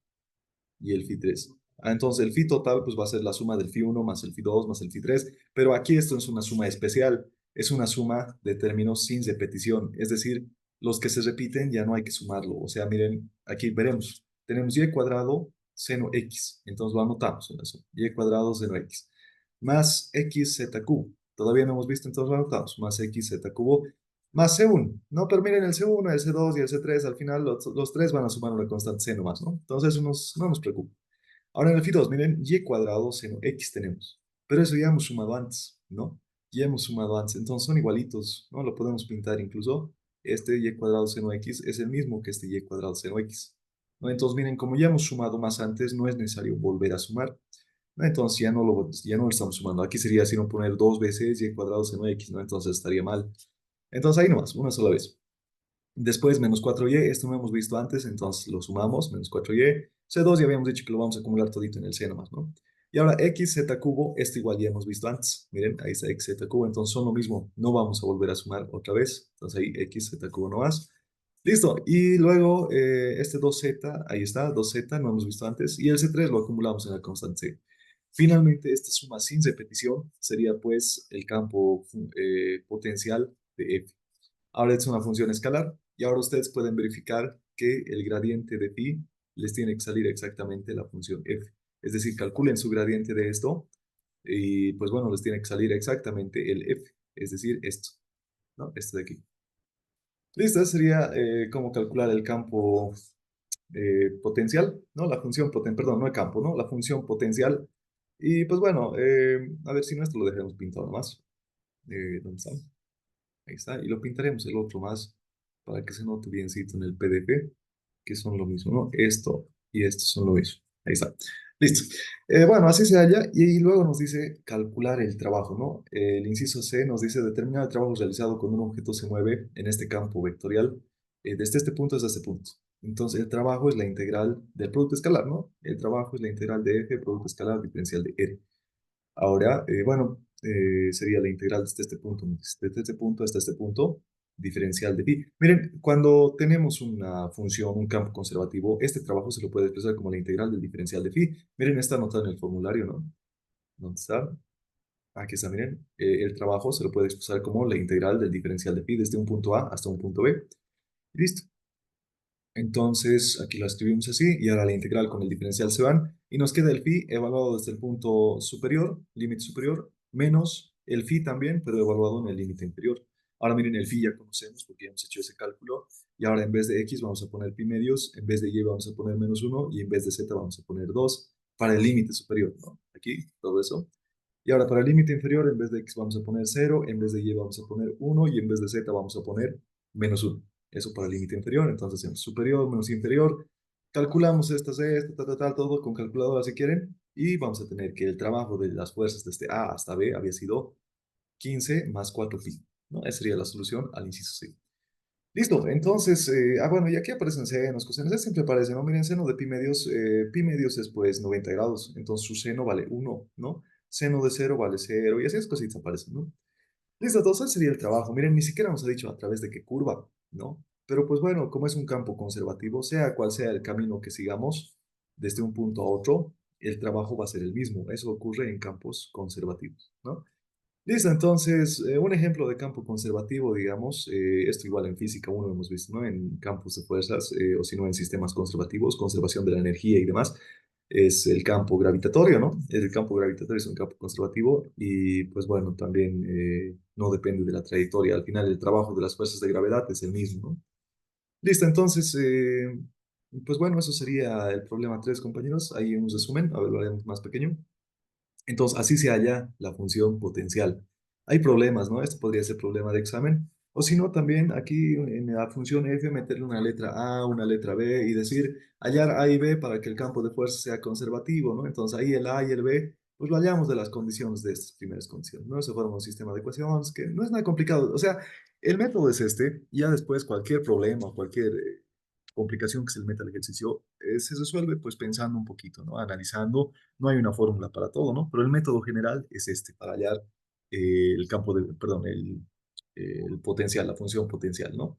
y el phi 3. Entonces el phi total pues va a ser la suma del phi 1 más el phi 2 más el phi 3, pero aquí esto es una suma especial, es una suma de términos sin repetición, es decir, los que se repiten ya no hay que sumarlo, o sea, miren, aquí veremos, tenemos y cuadrado seno x, entonces lo anotamos en eso, y cuadrado seno x, más xzq, todavía no hemos visto, entonces lo anotamos, más xz cubo, más C1, ¿no? Pero miren, el C1, el C2 y el C3, al final los tres van a sumar una constante C nomás, ¿no? Entonces eso no nos preocupa. Ahora en el phi 2, miren, y cuadrado seno x tenemos, pero eso ya hemos sumado antes, ¿no? Ya hemos sumado antes, entonces son igualitos, ¿no? Lo podemos pintar incluso. Este y cuadrado seno x es el mismo que este y cuadrado seno x, ¿no? Entonces miren, como ya hemos sumado más antes, no es necesario volver a sumar, ¿no? Entonces ya no lo estamos sumando. Aquí sería sino poner dos veces y cuadrado seno x, ¿no? Entonces estaría mal. Entonces ahí nomás, una sola vez. Después menos 4y, esto no hemos visto antes, entonces lo sumamos, menos 4y. C2 ya habíamos dicho que lo vamos a acumular todito en el C nomás, ¿no? Y ahora xz cubo, esto igual ya hemos visto antes. Miren, ahí está xz cubo, entonces son lo mismo, no vamos a volver a sumar otra vez. Entonces ahí xz cubo no más. Listo, y luego este 2z, ahí está, 2z, no hemos visto antes, y el C3 lo acumulamos en la constante C. Finalmente, esta suma sin repetición sería pues el campo potencial de f. Ahora es una función escalar y ahora ustedes pueden verificar que el gradiente de phi les tiene que salir exactamente la función f. Es decir, calculen su gradiente de esto y pues bueno, les tiene que salir exactamente el F, es decir, esto, ¿no? Esto de aquí. Listo, sería cómo calcular el campo potencial, ¿no? La función potencial, perdón, no el campo, ¿no? La función potencial. Y pues bueno, a ver si no, esto lo dejemos pintado nomás. ¿Dónde está? Ahí está. Y lo pintaremos el otro más para que se note biencito en el PDF, que son lo mismo, ¿no? Esto y esto son lo mismo. Ahí está. Listo. Bueno, así se halla. Y luego nos dice calcular el trabajo, ¿no? El inciso C nos dice determinar el trabajo realizado cuando un objeto se mueve en este campo vectorial desde este punto hasta este punto. Entonces, el trabajo es la integral del producto escalar, ¿no? El trabajo es la integral de F, producto escalar, diferencial de R. Ahora, bueno, sería la integral desde este punto, desde este punto hasta este punto, diferencial de pi. Miren, cuando tenemos una función, un campo conservativo, este trabajo se lo puede expresar como la integral del diferencial de phi. Miren, está anotado en el formulario, ¿no? ¿Dónde está? Aquí está, miren. El trabajo se lo puede expresar como la integral del diferencial de pi desde un punto A hasta un punto B. Y listo. Entonces, aquí lo escribimos así y ahora la integral con el diferencial se van y nos queda el phi evaluado desde el punto superior, límite superior, menos el phi también, pero evaluado en el límite inferior. Ahora miren, el phi ya conocemos porque ya hemos hecho ese cálculo y ahora en vez de x vamos a poner pi medios, en vez de y vamos a poner -1 y en vez de z vamos a poner 2 para el límite superior, ¿no? Aquí, todo eso. Y ahora para el límite inferior, en vez de x vamos a poner 0, en vez de y vamos a poner 1 y en vez de z vamos a poner -1. Eso para el límite inferior. Entonces, hacemos superior menos inferior. Calculamos estas, todo con calculadora si quieren. Y vamos a tener que el trabajo de las fuerzas desde A hasta B había sido 15 más 4 pi, ¿no? Esa sería la solución al inciso C. Listo, entonces, bueno, y aquí aparecen senos, cosenos, siempre aparece, ¿no? Miren, seno de pi medios es pues 90 grados, entonces su seno vale 1, ¿no? Seno de 0 vale 0, y así es cositas aparecen, ¿no? Listo, entonces sería el trabajo. Miren, ni siquiera nos ha dicho a través de qué curva, ¿no? Pero pues bueno, como es un campo conservativo, sea cual sea el camino que sigamos, desde un punto a otro, el trabajo va a ser el mismo. Eso ocurre en campos conservativos, ¿no? Listo, entonces, un ejemplo de campo conservativo, digamos, esto igual en física uno hemos visto, ¿no? En campos de fuerzas, o si no en sistemas conservativos, conservación de la energía y demás, es el campo gravitatorio, ¿no? El campo gravitatorio es un campo conservativo y, pues bueno, también no depende de la trayectoria. Al final, el trabajo de las fuerzas de gravedad es el mismo, ¿no? Listo, entonces, pues bueno, eso sería el problema 3 compañeros. Ahí un resumen, a ver, lo haremos más pequeño. Entonces, así se halla la función potencial. Hay problemas, ¿no? Esto podría ser problema de examen. O si no, también aquí en la función f meterle una letra A, una letra B y decir hallar A y B para que el campo de fuerza sea conservativo, ¿no? Entonces ahí el A y el B, pues lo hallamos de las condiciones de estas primeras condiciones, ¿no? Eso forma un sistema de ecuaciones que no es nada complicado. O sea, el método es este, y ya después cualquier problema, cualquier complicación que se le meta al ejercicio, se resuelve pues pensando un poquito, ¿no? Analizando, no hay una fórmula para todo, ¿no? Pero el método general es este, para hallar el campo de, perdón, el potencial, la función potencial, ¿no?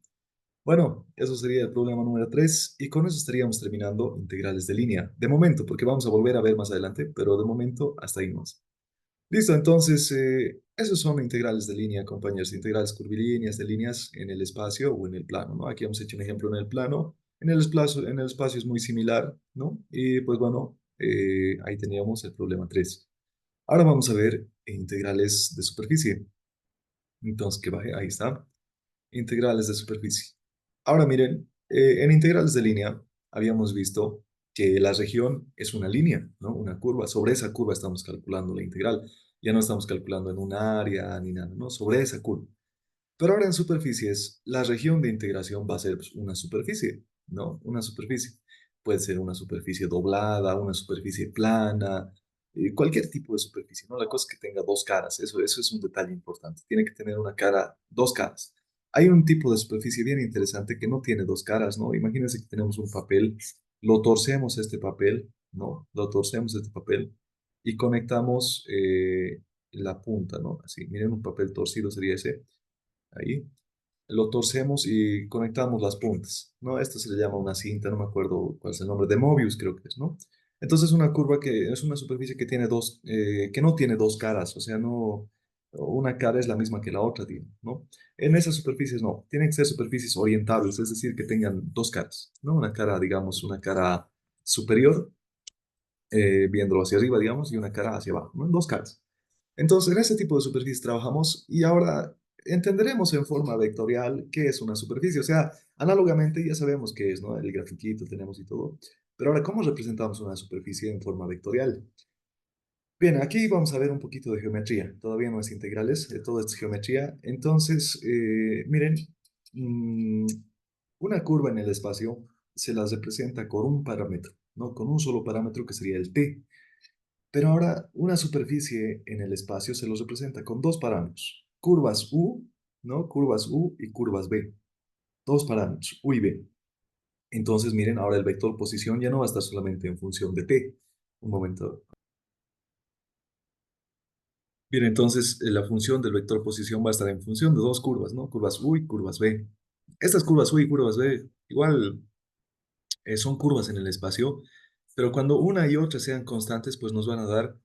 Bueno, eso sería el problema número 3 y con eso estaríamos terminando integrales de línea. De momento, porque vamos a volver a ver más adelante, pero de momento hasta ahí más. Listo, entonces, esos son integrales de línea, compañeros, integrales curvilíneas de líneas en el espacio o en el plano, ¿no? Aquí hemos hecho un ejemplo en el plano, en el espacio es muy similar, ¿no? Y pues bueno, ahí teníamos el problema 3. Ahora vamos a ver integrales de superficie. Entonces, que baje, ahí está, integrales de superficie. Ahora miren, en integrales de línea habíamos visto que la región es una línea, ¿no? Una curva. Sobre esa curva estamos calculando la integral. Ya no estamos calculando en un área ni nada, ¿no? Sobre esa curva. Pero ahora en superficies, la región de integración va a ser pues, una superficie, ¿no? Una superficie. Puede ser una superficie doblada, una superficie plana, cualquier tipo de superficie, ¿no? La cosa es que tenga dos caras, eso es un detalle importante. Tiene que tener una cara, dos caras. Hay un tipo de superficie bien interesante que no tiene dos caras, ¿no? Imagínense que tenemos un papel, lo torcemos este papel, ¿no? Lo torcemos este papel y conectamos la punta, ¿no? Así, miren, un papel torcido sería ese ahí, lo torcemos y conectamos las puntas, ¿no? Esto se le llama una cinta, no me acuerdo cuál es el nombre, de Mobius creo que es, ¿no? Entonces una curva que es una superficie que tiene dos, que no tiene dos caras, o sea, no, una cara es la misma que la otra, digo, ¿no? En esas superficies no, tienen que ser superficies orientables, es decir, que tengan dos caras, ¿no? Una cara, digamos, una cara superior viéndolo hacia arriba, digamos, y una cara hacia abajo, ¿no? Dos caras. Entonces, en ese tipo de superficies trabajamos y ahora entenderemos en forma vectorial qué es una superficie. O sea, análogamente ya sabemos qué es, ¿no? El grafiquito tenemos y todo. Pero ahora, ¿cómo representamos una superficie en forma vectorial? Bien, aquí vamos a ver un poquito de geometría. Todavía no es integrales, todo es geometría. Entonces, miren, mm, una curva en el espacio se las representa con un parámetro, ¿no? Con un solo parámetro que sería el t. Pero ahora una superficie en el espacio se los representa con dos parámetros, curvas u, ¿no? Curvas u y curvas v. Dos parámetros, u y v. Entonces, miren, ahora el vector posición ya no va a estar solamente en función de t. Un momento. Bien, entonces la función del vector posición va a estar en función de dos curvas, ¿no? Curvas u y curvas v. Estas curvas u y curvas v igual son curvas en el espacio, pero cuando una y otra sean constantes, pues nos van a dar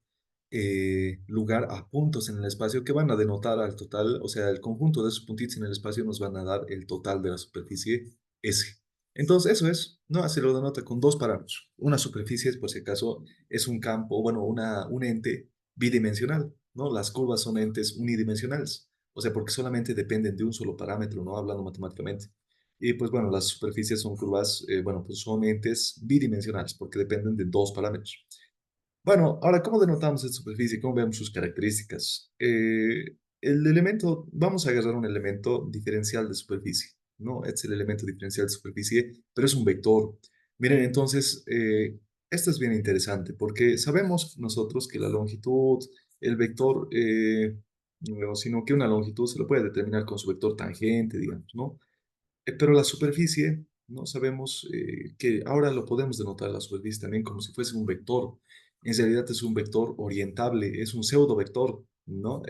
lugar a puntos en el espacio que van a denotar al total, o sea, el conjunto de esos puntitos en el espacio nos van a dar el total de la superficie S. Entonces, eso es, ¿no? Se lo denota con dos parámetros. Una superficie, por si acaso, es un campo, bueno, un ente bidimensional, ¿no? Las curvas son entes unidimensionales, o sea, porque solamente dependen de un solo parámetro, ¿no? Hablando matemáticamente. Y pues bueno, las superficies son curvas, bueno, pues son entes bidimensionales porque dependen de dos parámetros. Bueno, ahora, ¿cómo denotamos esta superficie? ¿Cómo vemos sus características? El elemento, vamos a agarrar un elemento diferencial de superficie, ¿no? Este es el elemento diferencial de superficie, pero es un vector. Miren, entonces, esto es bien interesante porque sabemos nosotros que la longitud, el vector, no, sino que una longitud se lo puede determinar con su vector tangente, digamos, ¿no? Pero la superficie, no sabemos que ahora lo podemos denotar la superficie también como si fuese un vector. En realidad es un vector orientable, es un pseudo vector, ¿no?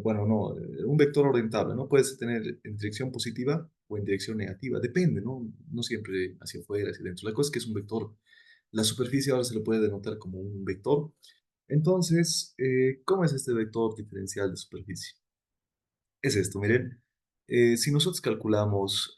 Bueno, no, un vector orientable, ¿no? Puedes tener en dirección positiva o en dirección negativa, depende, ¿no? No siempre hacia afuera, hacia adentro. La cosa es que es un vector. La superficie ahora se lo puede denotar como un vector. Entonces, ¿cómo es este vector diferencial de superficie? Es esto, miren. Si nosotros calculamos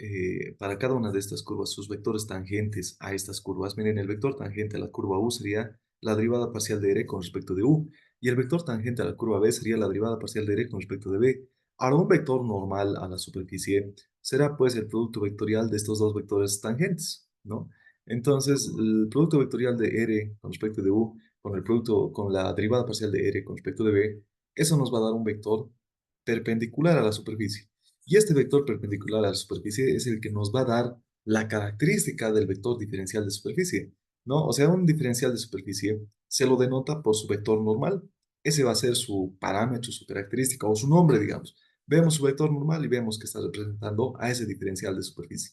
para cada una de estas curvas sus vectores tangentes a estas curvas, miren, el vector tangente a la curva U sería la derivada parcial de R con respecto de U, y el vector tangente a la curva B sería la derivada parcial de R con respecto de B. Ahora, un vector normal a la superficie será pues el producto vectorial de estos dos vectores tangentes, ¿no? Entonces, el producto vectorial de R con respecto de U con el producto, con la derivada parcial de R con respecto de B, eso nos va a dar un vector perpendicular a la superficie. Y este vector perpendicular a la superficie es el que nos va a dar la característica del vector diferencial de superficie, ¿no? O sea, un diferencial de superficie se lo denota por su vector normal. Ese va a ser su parámetro, su característica o su nombre, digamos. Vemos su vector normal y vemos que está representando a ese diferencial de superficie.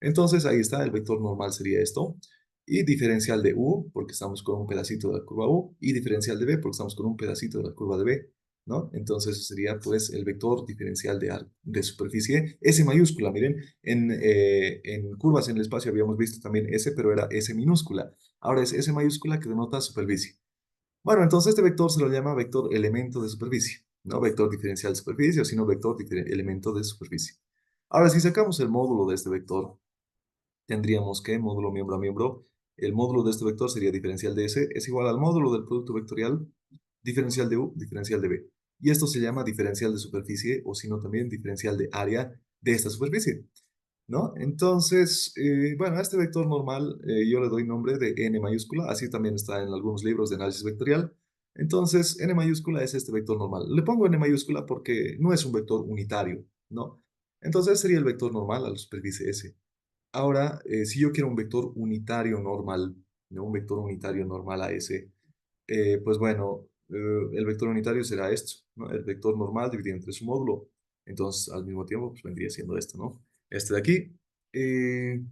Entonces, ahí está, el vector normal sería esto. Y diferencial de U, porque estamos con un pedacito de la curva U, y diferencial de B, porque estamos con un pedacito de la curva de B. ¿No? Entonces eso sería pues el vector diferencial de superficie, S mayúscula, miren, en curvas en el espacio habíamos visto también S, pero era S minúscula, ahora es S mayúscula que denota superficie. Bueno, entonces este vector se lo llama vector elemento de superficie, no vector diferencial de superficie, sino vector elemento de superficie. Ahora, si sacamos el módulo de este vector, tendríamos que módulo miembro a miembro, el módulo de este vector sería diferencial de S, es igual al módulo del producto vectorial diferencial de U, diferencial de B. Y esto se llama diferencial de superficie o sino también diferencial de área de esta superficie, ¿no? Entonces, bueno, a este vector normal yo le doy nombre de n mayúscula, así también está en algunos libros de análisis vectorial. Entonces, n mayúscula es este vector normal. Le pongo n mayúscula porque no es un vector unitario, ¿no? Entonces sería el vector normal a la superficie S. Ahora, si yo quiero un vector unitario normal, ¿no? Un vector unitario normal a S, pues bueno, el vector unitario será esto, ¿no? El vector normal dividido entre su módulo. Entonces, al mismo tiempo, pues vendría siendo esto, ¿no? Este de aquí. Eh,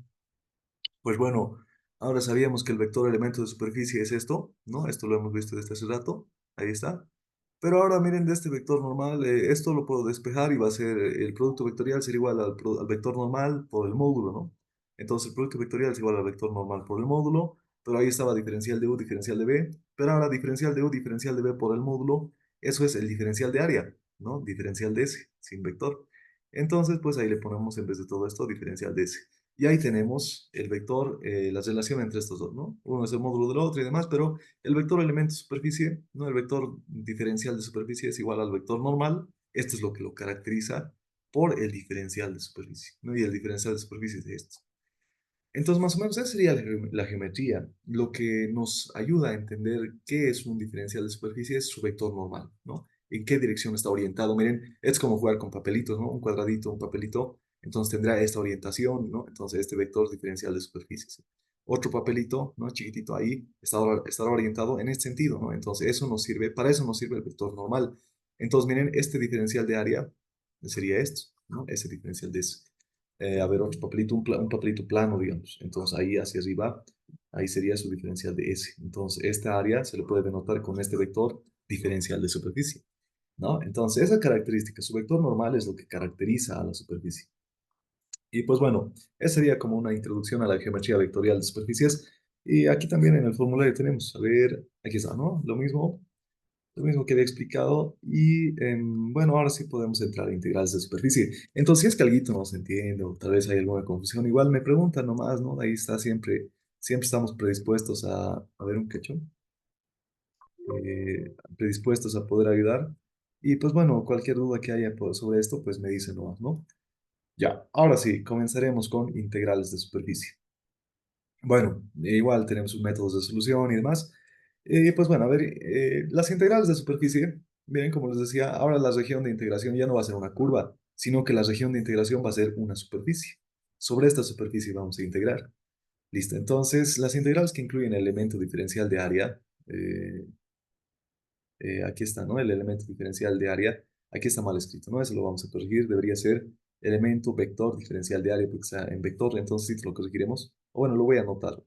pues bueno, ahora sabíamos que el vector elemento de superficie es esto, ¿no? Esto lo hemos visto desde hace rato. Ahí está. Pero ahora miren de este vector normal, esto lo puedo despejar y va a ser, el producto vectorial será igual al vector normal por el módulo, ¿no? Entonces el producto vectorial es igual al vector normal por el módulo, pero ahí estaba diferencial de U, diferencial de B, pero ahora diferencial de U, diferencial de B por el módulo, eso es el diferencial de área, ¿no? Diferencial de S, sin vector. Entonces, pues ahí le ponemos en vez de todo esto, diferencial de S. Y ahí tenemos el vector, la relación entre estos dos, ¿no? Uno es el módulo del otro y demás, pero el vector elemento superficie, ¿no? El vector diferencial de superficie es igual al vector normal. Esto es lo que lo caracteriza por el diferencial de superficie, ¿no? Y el diferencial de superficie es esto. Entonces, más o menos esa sería la geometría. Lo que nos ayuda a entender qué es un diferencial de superficie es su vector normal, ¿no? En qué dirección está orientado. Miren, es como jugar con papelitos, ¿no? Un cuadradito, un papelito, entonces tendrá esta orientación, ¿no? Entonces, este vector diferencial de superficie. ¿Sí? Otro papelito, ¿no? Chiquitito ahí, estará orientado en este sentido, ¿no? Entonces, eso nos sirve, para eso nos sirve el vector normal. Entonces, miren, este diferencial de área sería esto, ¿no? Ese diferencial de ese a ver, otro papelito, un papelito plano, digamos. Entonces ahí hacia arriba, ahí sería su diferencial de S. Entonces esta área se le puede denotar con este vector diferencial de superficie, ¿no? Entonces esa característica, su vector normal es lo que caracteriza a la superficie. Y pues bueno, esa sería como una introducción a la geometría vectorial de superficies. Y aquí también en el formulario tenemos, a ver, aquí está, ¿no? Lo mismo que había explicado y bueno, ahora sí podemos entrar a integrales de superficie. Entonces, si es que algo no se entiende o tal vez hay alguna confusión, igual me preguntan nomás, ¿no? Ahí está siempre estamos predispuestos a ver un cachón, predispuestos a poder ayudar. Y pues bueno, cualquier duda que haya sobre esto, pues me dicen nomás, ¿no? Ya, ahora sí, comenzaremos con integrales de superficie. Bueno, igual tenemos sus métodos de solución y demás. Pues bueno, a ver, las integrales de superficie, miren, como les decía, ahora la región de integración ya no va a ser una curva, sino que la región de integración va a ser una superficie. Sobre esta superficie vamos a integrar. Listo, entonces las integrales que incluyen el elemento diferencial de área, eh, aquí está, ¿no? El elemento diferencial de área, aquí está mal escrito, ¿no? Eso lo vamos a corregir, debería ser elemento vector diferencial de área, porque está en vector, entonces sí lo corregiremos. O bueno, lo voy a anotar.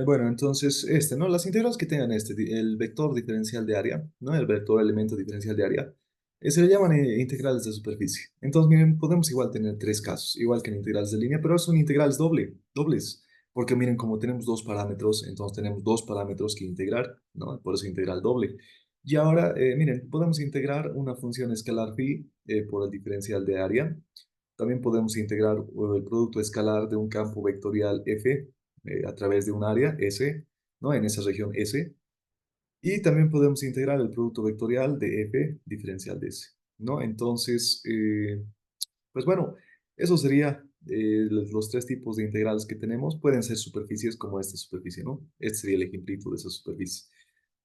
Bueno, entonces, ¿no? Las integrales que tengan el vector diferencial de área, ¿no? El vector elemento diferencial de área, se le llaman integrales de superficie. Entonces, miren, podemos igual tener tres casos, igual que en integrales de línea, pero son integrales dobles, porque miren, como tenemos dos parámetros, entonces tenemos dos parámetros que integrar, ¿no? Por eso integral doble. Y ahora, miren, podemos integrar una función escalar phi por el diferencial de área. También podemos integrar el producto escalar de un campo vectorial f a través de un área S, ¿no? En esa región S. Y también podemos integrar el producto vectorial de f diferencial de S, ¿no? Entonces, pues bueno, eso sería los tres tipos de integrales que tenemos. Pueden ser superficies como esta superficie, ¿no? Este sería el ejemplito de esa superficie.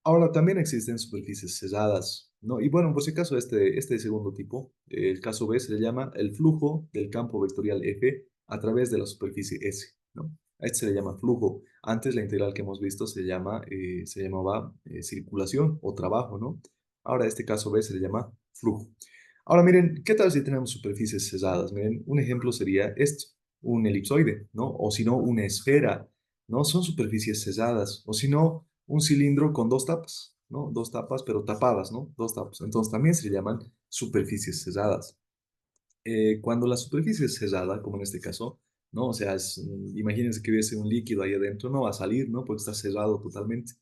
Ahora, también existen superficies cesadas, ¿no? Y bueno, por si acaso, este segundo tipo, el caso B, se le llama el flujo del campo vectorial F a través de la superficie S, ¿no? A este se le llama flujo. Antes la integral que hemos visto se llamaba circulación o trabajo, ¿no? Ahora, este caso B se le llama flujo. Ahora, miren, ¿qué tal si tenemos superficies cesadas? Miren, un ejemplo sería esto, un elipsoide, ¿no? O si no, una esfera, ¿no? Son superficies cesadas. O si no, un cilindro con dos tapas, ¿no? Dos tapas, pero tapadas, ¿no? Dos tapas. Entonces también se llaman superficies cesadas. Cuando la superficie es cerrada, como en este caso, ¿no? O sea, imagínense que hubiese un líquido ahí adentro, no va a salir, ¿no? Porque está cerrado totalmente.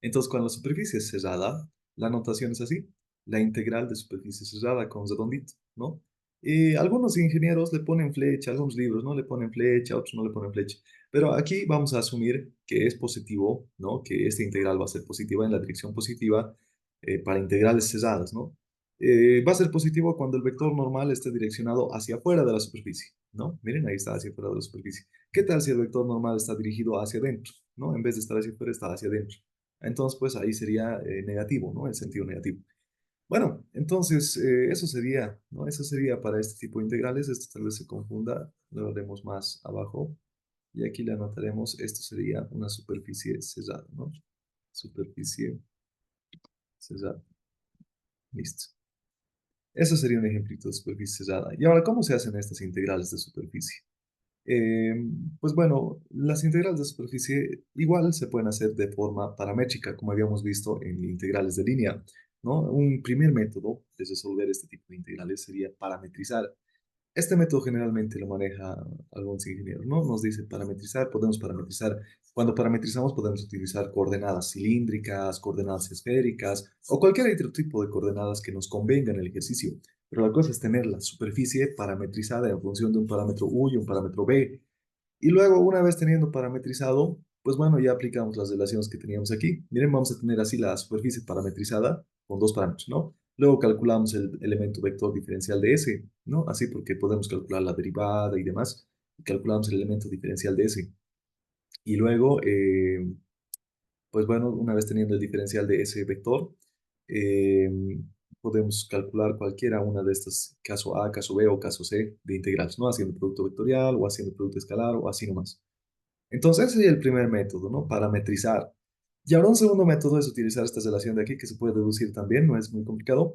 Entonces, cuando la superficie es cerrada, la notación es así, la integral de superficie cerrada con redondito, ¿no? Y algunos ingenieros le ponen flecha, algunos libros no le ponen flecha, otros no le ponen flecha. Pero aquí vamos a asumir que es positivo, ¿no? Que esta integral va a ser positiva en la dirección positiva para integrales cerradas, ¿no? Va a ser positivo cuando el vector normal esté direccionado hacia afuera de la superficie, ¿no? Miren, ahí está hacia afuera de la superficie. ¿Qué tal si el vector normal está dirigido hacia adentro, ¿no? En vez de estar hacia afuera, está hacia adentro. Entonces, pues ahí sería negativo, ¿no? En sentido negativo. Bueno, entonces eso sería, ¿no? Eso sería para este tipo de integrales. Esto tal vez se confunda, lo haremos más abajo. Y aquí le anotaremos, esto sería una superficie cerrada, ¿no? Superficie cerrada. Listo. Eso sería un ejemplito de superficie cerrada. Y ahora, ¿cómo se hacen estas integrales de superficie? Eh, pues bueno, las integrales de superficie igual se pueden hacer de forma paramétrica, como habíamos visto en integrales de línea, ¿no? Un primer método de resolver este tipo de integrales sería parametrizar. Este método generalmente lo maneja algunos ingenieros, ¿no? Nos dice parametrizar, podemos parametrizar. Cuando parametrizamos podemos utilizar coordenadas cilíndricas, coordenadas esféricas o cualquier otro tipo de coordenadas que nos convenga en el ejercicio. Pero la cosa es tener la superficie parametrizada en función de un parámetro U y un parámetro B. Y luego, una vez teniendo parametrizado, pues bueno, ya aplicamos las relaciones que teníamos aquí. Miren, vamos a tener así la superficie parametrizada con dos parámetros, ¿no? Luego calculamos el elemento vector diferencial de S, ¿no? Así porque podemos calcular la derivada y demás. Y calculamos el elemento diferencial de S. Y luego, pues bueno, una vez teniendo el diferencial de ese vector, eh, podemos calcular cualquiera una de estas, caso A, caso B o caso C de integrales, ¿no? Haciendo producto vectorial o haciendo producto escalar o así nomás. Entonces, ese sería el primer método, ¿no? Parametrizar. Y ahora un segundo método es utilizar esta relación de aquí, que se puede deducir también, no es muy complicado,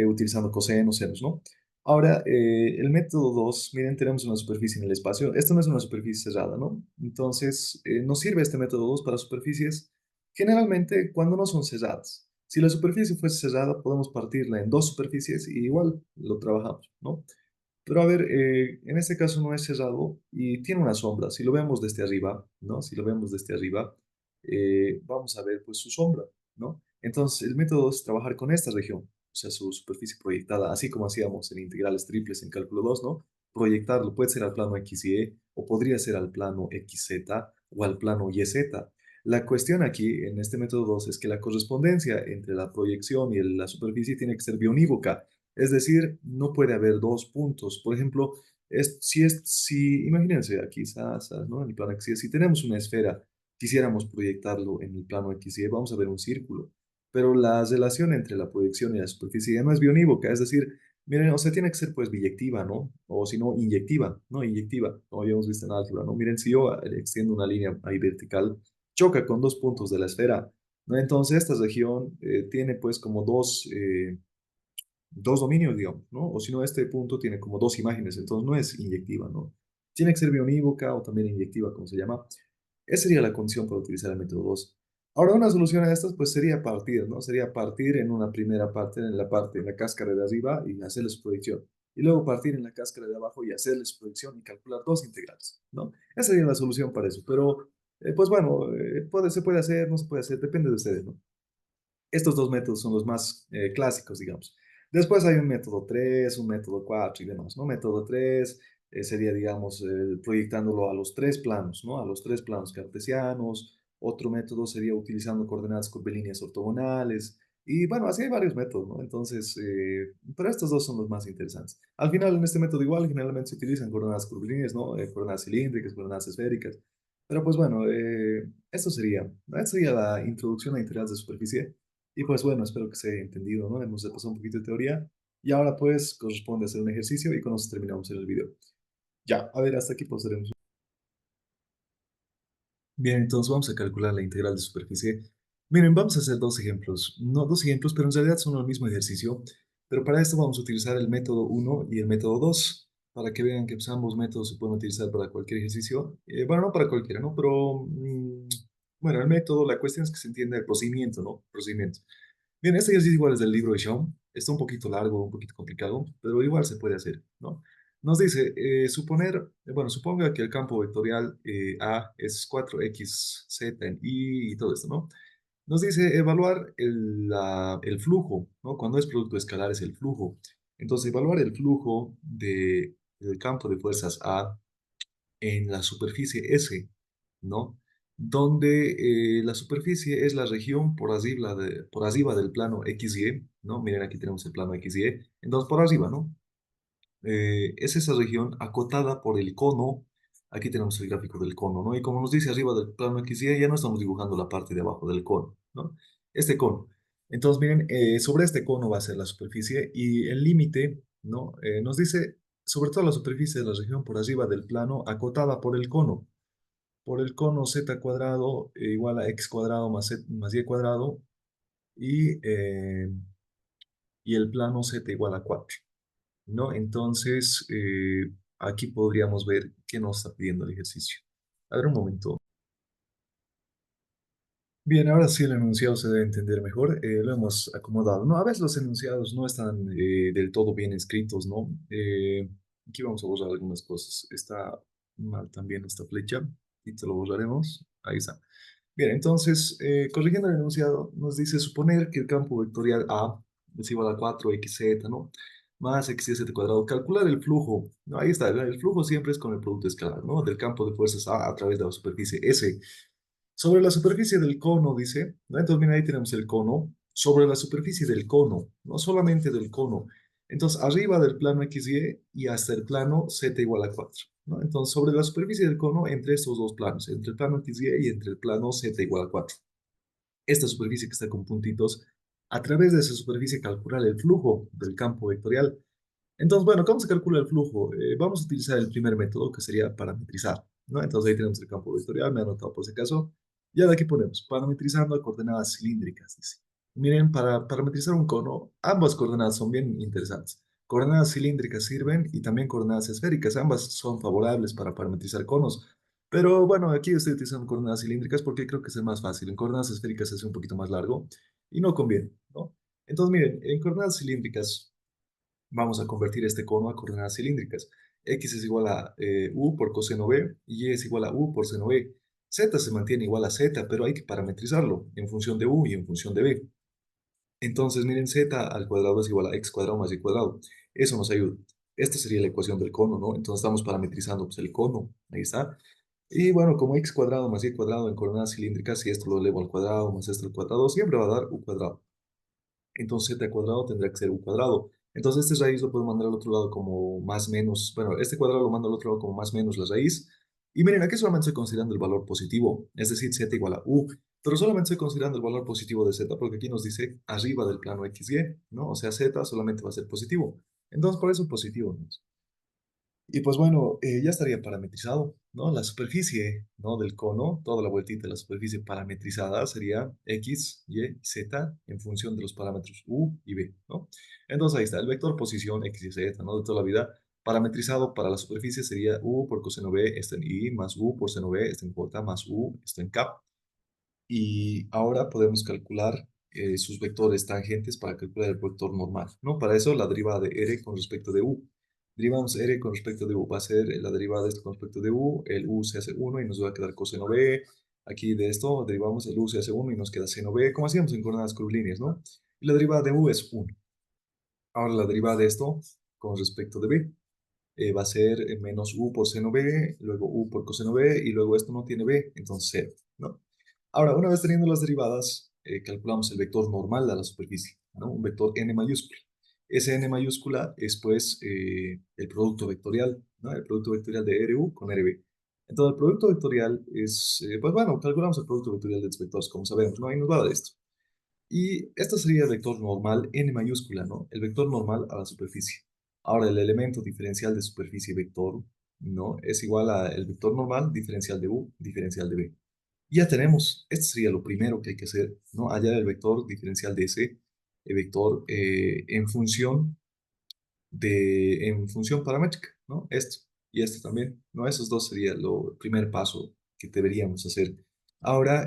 utilizando cosenos, senos, ¿no? Ahora, el método 2, miren, tenemos una superficie en el espacio. Esto no es una superficie cerrada, ¿no? Entonces, nos sirve este método 2 para superficies generalmente cuando no son cerradas. Si la superficie fuese cerrada, podemos partirla en dos superficies y igual lo trabajamos, ¿no? Pero a ver, en este caso no es cerrado y tiene una sombra. Si lo vemos desde arriba, ¿no? Si lo vemos desde arriba, vamos a ver pues su sombra, ¿no? Entonces, el método es trabajar con esta región, o sea, su superficie proyectada, así como hacíamos en integrales triples en cálculo 2, ¿no? Proyectarlo puede ser al plano X y Y, o podría ser al plano XZ o al plano YZ. La cuestión aquí, en este método 2, es que la correspondencia entre la proyección y la superficie tiene que ser bionívoca. Es decir, no puede haber dos puntos. Por ejemplo, si imagínense aquí, ¿no? En el plano X, Y, si tenemos una esfera, quisiéramos proyectarlo en el plano X, Y, vamos a ver un círculo. Pero la relación entre la proyección y la superficie ya no es bionívoca, es decir, miren, o sea, tiene que ser pues biyectiva, ¿no? O si no, inyectiva, ¿no? Inyectiva, como habíamos visto en álgebra, ¿no? Miren, si yo extiendo una línea ahí vertical, choca con dos puntos de la esfera, ¿no? Entonces, esta región tiene pues como dos dominios, digamos, ¿no? O si no, este punto tiene como dos imágenes, entonces no es inyectiva, ¿no? Tiene que ser bionívoca o también inyectiva, como se llama. Esa sería la condición para utilizar el método 2. Ahora, una solución a estas, pues sería partir, ¿no? Sería partir en una primera parte, en la cáscara de arriba y hacerle su proyección. Y luego partir en la cáscara de abajo y hacerle su proyección y calcular dos integrales, ¿no? Esa sería la solución para eso. Pero, pues bueno, se puede hacer, no se puede hacer, depende de ustedes, ¿no? Estos dos métodos son los más clásicos, digamos. Después hay un método 3, un método 4 y demás, ¿no? Método 3 sería, digamos, proyectándolo a los tres planos, ¿no? A los tres planos cartesianos. Otro método sería utilizando coordenadas curvilíneas ortogonales. Y bueno, así hay varios métodos, ¿no? Entonces, pero estos dos son los más interesantes. Al final, en este método igual, generalmente se utilizan coordenadas curvilíneas, ¿no? Coordenadas cilíndricas, coordenadas esféricas. Pero pues bueno, esto sería, ¿no? Esta sería la introducción a integrales de superficie. Y pues bueno, espero que se haya entendido, ¿no? Hemos repasado un poquito de teoría y ahora pues corresponde hacer un ejercicio y con eso terminamos el video. Ya, a ver, hasta aquí pasaremos. Bien, entonces vamos a calcular la integral de superficie. Miren, vamos a hacer dos ejemplos, no dos ejemplos, pero en realidad son el mismo ejercicio. Pero para esto vamos a utilizar el método uno y el método 2 para que vean que pues, ambos métodos se pueden utilizar para cualquier ejercicio. Bueno, no para cualquiera, ¿no? Pero, bueno, el método, la cuestión es que se entienda el procedimiento, ¿no? Procedimiento. Bien, este ejercicio igual es del libro de Shaw. Está un poquito largo, un poquito complicado, pero igual se puede hacer, ¿no? Nos dice, bueno, suponga que el campo vectorial A es 4xz en Y y todo esto, ¿no? Nos dice evaluar el flujo, ¿no? Cuando es producto escalar es el flujo. Entonces, evaluar el flujo del campo de fuerzas A en la superficie S, ¿no? Donde la superficie es la región por arriba del plano XY, ¿no? Miren, aquí tenemos el plano XY, entonces por arriba, ¿no? Es esa región acotada por el cono. Aquí tenemos el gráfico del cono, ¿no? Y como nos dice arriba del plano XY, ya no estamos dibujando la parte de abajo del cono, ¿no? Este cono. Entonces, miren, sobre este cono va a ser la superficie y el límite, ¿no? Nos dice, sobre todo la superficie de la región por arriba del plano acotada por el cono z cuadrado igual a x cuadrado más y cuadrado y el plano z igual a 4. ¿No? Entonces, aquí podríamos ver qué nos está pidiendo el ejercicio. A ver un momento. Bien, ahora sí el enunciado se debe entender mejor. Lo hemos acomodado. No, a veces los enunciados no están del todo bien escritos, ¿no? Aquí vamos a borrar algunas cosas. Está mal también esta flecha y te lo borraremos. Ahí está. Bien, entonces, corrigiendo el enunciado, nos dice suponer que el campo vectorial A es igual a 4xz, ¿no? más x y z cuadrado. Calcular el flujo. ¿No? Ahí está, el flujo siempre es con el producto escalar, ¿no? Del campo de fuerzas A través de la superficie S. Sobre la superficie del cono, dice, ¿no? Entonces, mira, ahí tenemos el cono. Sobre la superficie del cono, no solamente del cono. Entonces, arriba del plano XY y hasta el plano Z igual a 4. ¿No? Entonces, sobre la superficie del cono, entre estos dos planos, entre el plano XY y entre el plano Z igual a 4. Esta superficie que está con puntitos, a través de esa superficie calcular el flujo del campo vectorial. Entonces, bueno, ¿cómo se calcula el flujo? Vamos a utilizar el primer método, que sería parametrizar, ¿no? Entonces ahí tenemos el campo vectorial, me he anotado por si acaso. Y ahora aquí ponemos, parametrizando a coordenadas cilíndricas, dice. Miren, para parametrizar un cono, ambas coordenadas son bien interesantes. Coordenadas cilíndricas sirven y también coordenadas esféricas, ambas son favorables para parametrizar conos. Pero bueno, aquí estoy utilizando coordenadas cilíndricas porque creo que es el más fácil. En coordenadas esféricas es un poquito más largo y no conviene, ¿no? Entonces, miren, en coordenadas cilíndricas vamos a convertir este cono a coordenadas cilíndricas. X es igual a u por coseno b y y es igual a u por seno b. Z se mantiene igual a z, pero hay que parametrizarlo en función de u y en función de b. Entonces, miren, z al cuadrado es igual a x cuadrado más y cuadrado. Eso nos ayuda. Esta sería la ecuación del cono, ¿no? Entonces estamos parametrizando pues, el cono. Ahí está. Y bueno, como x cuadrado más y cuadrado en coordenadas cilíndricas, si esto lo elevo al cuadrado más esto al cuadrado, siempre va a dar u cuadrado. Entonces z cuadrado tendrá que ser u cuadrado. Entonces este raíz lo puedo mandar al otro lado como más menos, bueno, este cuadrado lo mando al otro lado como más menos la raíz. Y miren, aquí solamente estoy considerando el valor positivo, es decir, z igual a u, pero solamente estoy considerando el valor positivo de z porque aquí nos dice arriba del plano XY, ¿no? O sea, z solamente va a ser positivo. Entonces, por eso positivo, ¿no? Y pues bueno, ya estaría parametrizado, ¿no? La superficie, ¿no? Del cono, toda la vueltita de la superficie parametrizada sería X, Y, Z en función de los parámetros U y B, ¿no? Entonces ahí está, el vector posición X y Z, ¿no? De toda la vida, parametrizado para la superficie sería U por coseno B, esto en I, más U por seno B, esto en J, más U, esto en K. Y ahora podemos calcular sus vectores tangentes para calcular el vector normal, ¿no? Para eso la derivada de R con respecto de U. Derivamos R con respecto de U, va a ser la derivada de esto con respecto de U, el U se hace 1 y nos va a quedar coseno B. Aquí de esto derivamos el U se hace 1 y nos queda seno B, como hacíamos en coordenadas curvilíneas, ¿no? Y la derivada de U es 1. Ahora la derivada de esto con respecto de B va a ser menos U por seno B, luego U por coseno B, y luego esto no tiene B, entonces 0, ¿no? Ahora, una vez teniendo las derivadas, calculamos el vector normal a la superficie, ¿no? Un vector n mayúscula. Ese n mayúscula es, pues, el producto vectorial, ¿no? El producto vectorial de RU con RB. Entonces, el producto vectorial es, pues bueno, calculamos el producto vectorial de los vectores, como sabemos, ¿no? Ahí nos va a dar esto. Y esto sería el vector normal n mayúscula, ¿no? El vector normal a la superficie. Ahora, el elemento diferencial de superficie vector, ¿no? Es igual al vector normal diferencial de u, diferencial de b. Y ya tenemos, esto sería lo primero que hay que hacer, ¿no? Hallar el vector diferencial de ese vector en función paramétrica, ¿no? Esto y esto también, ¿no? Esos dos sería el primer paso que deberíamos hacer. Ahora,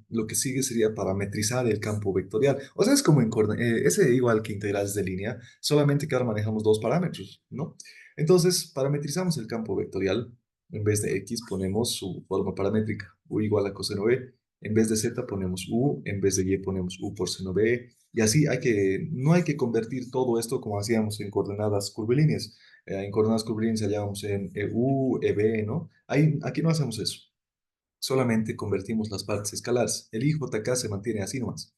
lo que sigue sería parametrizar el campo vectorial. O sea, es como ese igual que integrales de línea, solamente que ahora manejamos dos parámetros, ¿no? Entonces, parametrizamos el campo vectorial. En vez de x ponemos su forma paramétrica, u igual a coseno b. En vez de z ponemos u, en vez de y ponemos u por seno b, y así no hay que convertir todo esto como hacíamos en coordenadas curvilíneas. En coordenadas curvilíneas hallábamos en EU, EB, ¿no? Aquí no hacemos eso. Solamente convertimos las partes escalares. El IJK se mantiene así nomás,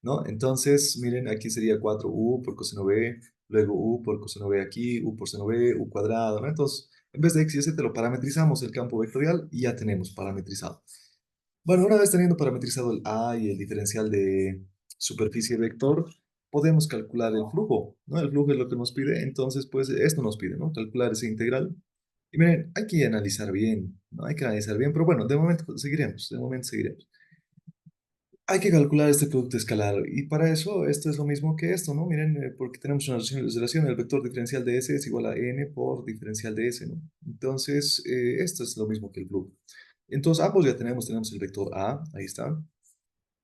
¿no? Entonces, miren, aquí sería 4U por coseno B, luego U por coseno B aquí, U por seno B, U cuadrado, ¿no? Entonces, en vez de X y Z lo parametrizamos el campo vectorial y ya tenemos parametrizado. Bueno, una vez teniendo parametrizado el A y el diferencial de superficie vector, podemos calcular el flujo, ¿no? El flujo es lo que nos pide, entonces, pues esto nos pide, ¿no? Calcular ese integral. Y miren, hay que analizar bien, ¿no? Hay que analizar bien, pero bueno, de momento seguiremos. Hay que calcular este producto escalar y para eso esto es lo mismo que esto, ¿no? Miren, porque tenemos una relación, el vector diferencial de S es igual a n por diferencial de S, ¿no? Entonces, esto es lo mismo que el flujo. Entonces, ambos ya tenemos el vector A, ahí está,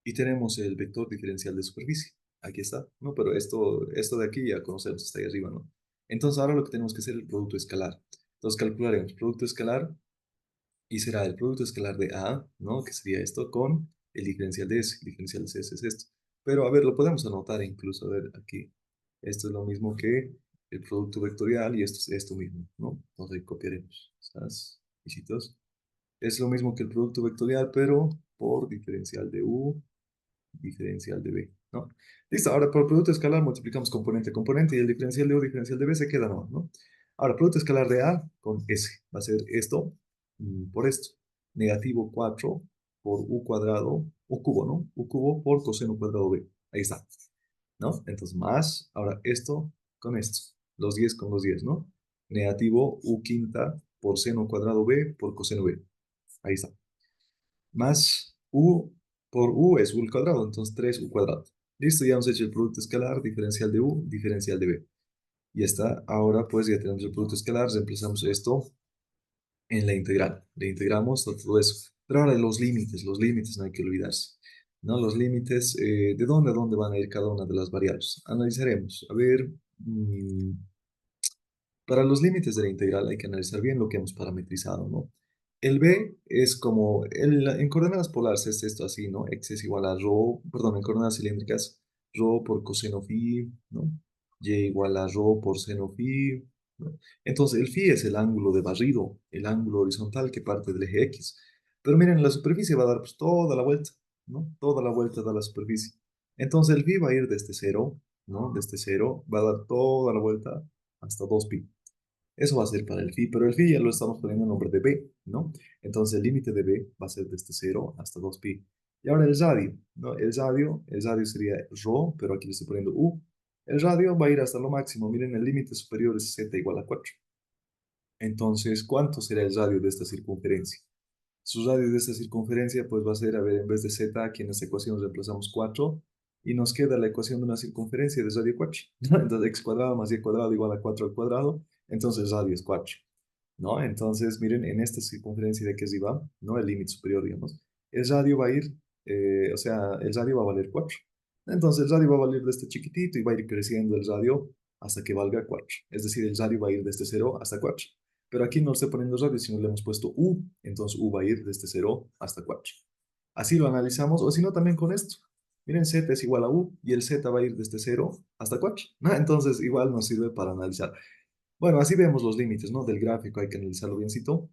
y tenemos el vector diferencial de superficie, aquí está, ¿no? Pero esto de aquí ya conocemos, está ahí arriba, ¿no? Entonces, ahora lo que tenemos que hacer es el producto escalar. Entonces, calcularemos producto escalar y será el producto escalar de A, ¿no? Que sería esto con el diferencial de S. El diferencial de S es esto. Pero a ver, lo podemos anotar incluso, a ver, aquí. Esto es lo mismo que el producto vectorial y esto es esto mismo, ¿no? Entonces ahí copiaremos estas visitas. Es lo mismo que el producto vectorial, pero por diferencial de U, diferencial de B, ¿no? Listo, ahora por producto escalar multiplicamos componente a componente y el diferencial de U, diferencial de B se queda no, ¿no? Ahora, producto escalar de A con S va a ser esto por esto. Negativo 4 por U cuadrado, U cubo, ¿no? U cubo por coseno cuadrado B. Ahí está, ¿no? Entonces más, ahora esto con esto. Los 10 con los 10, ¿no? Negativo U quinta por seno cuadrado B por coseno B. Ahí está. Más U por U es U al cuadrado, entonces 3U cuadrado. Listo, ya hemos hecho el producto escalar, diferencial de U, diferencial de B. Y está, ahora pues ya tenemos el producto escalar, reemplazamos esto en la integral. Le integramos todo eso. Pero ahora los límites no hay que olvidarse. ¿No? Los límites, ¿de dónde a dónde van a ir cada una de las variables? Analizaremos. A ver, para los límites de la integral hay que analizar bien lo que hemos parametrizado, ¿no? El b es como, en coordenadas polares es esto así, ¿no? X es igual a rho, perdón, en coordenadas cilíndricas, rho por coseno phi, ¿no? Y igual a rho por seno phi, ¿no? Entonces, el phi es el ángulo de barrido, el ángulo horizontal que parte del eje X. Pero miren, la superficie va a dar pues, toda la vuelta, ¿no? Toda la vuelta da la superficie. Entonces, el phi va a ir desde cero, ¿no? Desde cero, va a dar toda la vuelta hasta 2pi. Eso va a ser para el phi, pero el phi ya lo estamos poniendo en nombre de b, ¿no? Entonces el límite de b va a ser desde cero hasta 2pi. Y ahora el radio, ¿no? El radio sería rho, pero aquí le estoy poniendo u. El radio va a ir hasta lo máximo. Miren, el límite superior es z igual a 4. Entonces, ¿cuánto será el radio de esta circunferencia? Su radio de esta circunferencia, pues va a ser, a ver, en vez de z, aquí en esta ecuación reemplazamos 4 y nos queda la ecuación de una circunferencia de radio 4, ¿no? Entonces, x cuadrado más y cuadrado igual a 4 al cuadrado, entonces radio es 4, ¿no? Entonces, miren, en esta circunferencia de aquí arriba, ¿no? El límite superior, digamos, el radio va a ir, o sea, el radio va a valer 4. Entonces, el radio va a valer de este chiquitito y va a ir creciendo el radio hasta que valga 4. Es decir, el radio va a ir desde 0 hasta 4. Pero aquí no le estoy poniendo radio, sino le hemos puesto U, entonces U va a ir desde 0 hasta 4. Así lo analizamos, o si no, también con esto. Miren, Z es igual a U y el Z va a ir desde 0 hasta 4, ¿no? Entonces, igual nos sirve para analizar. Bueno, así vemos los límites, ¿no? Del gráfico, hay que analizarlo biencito.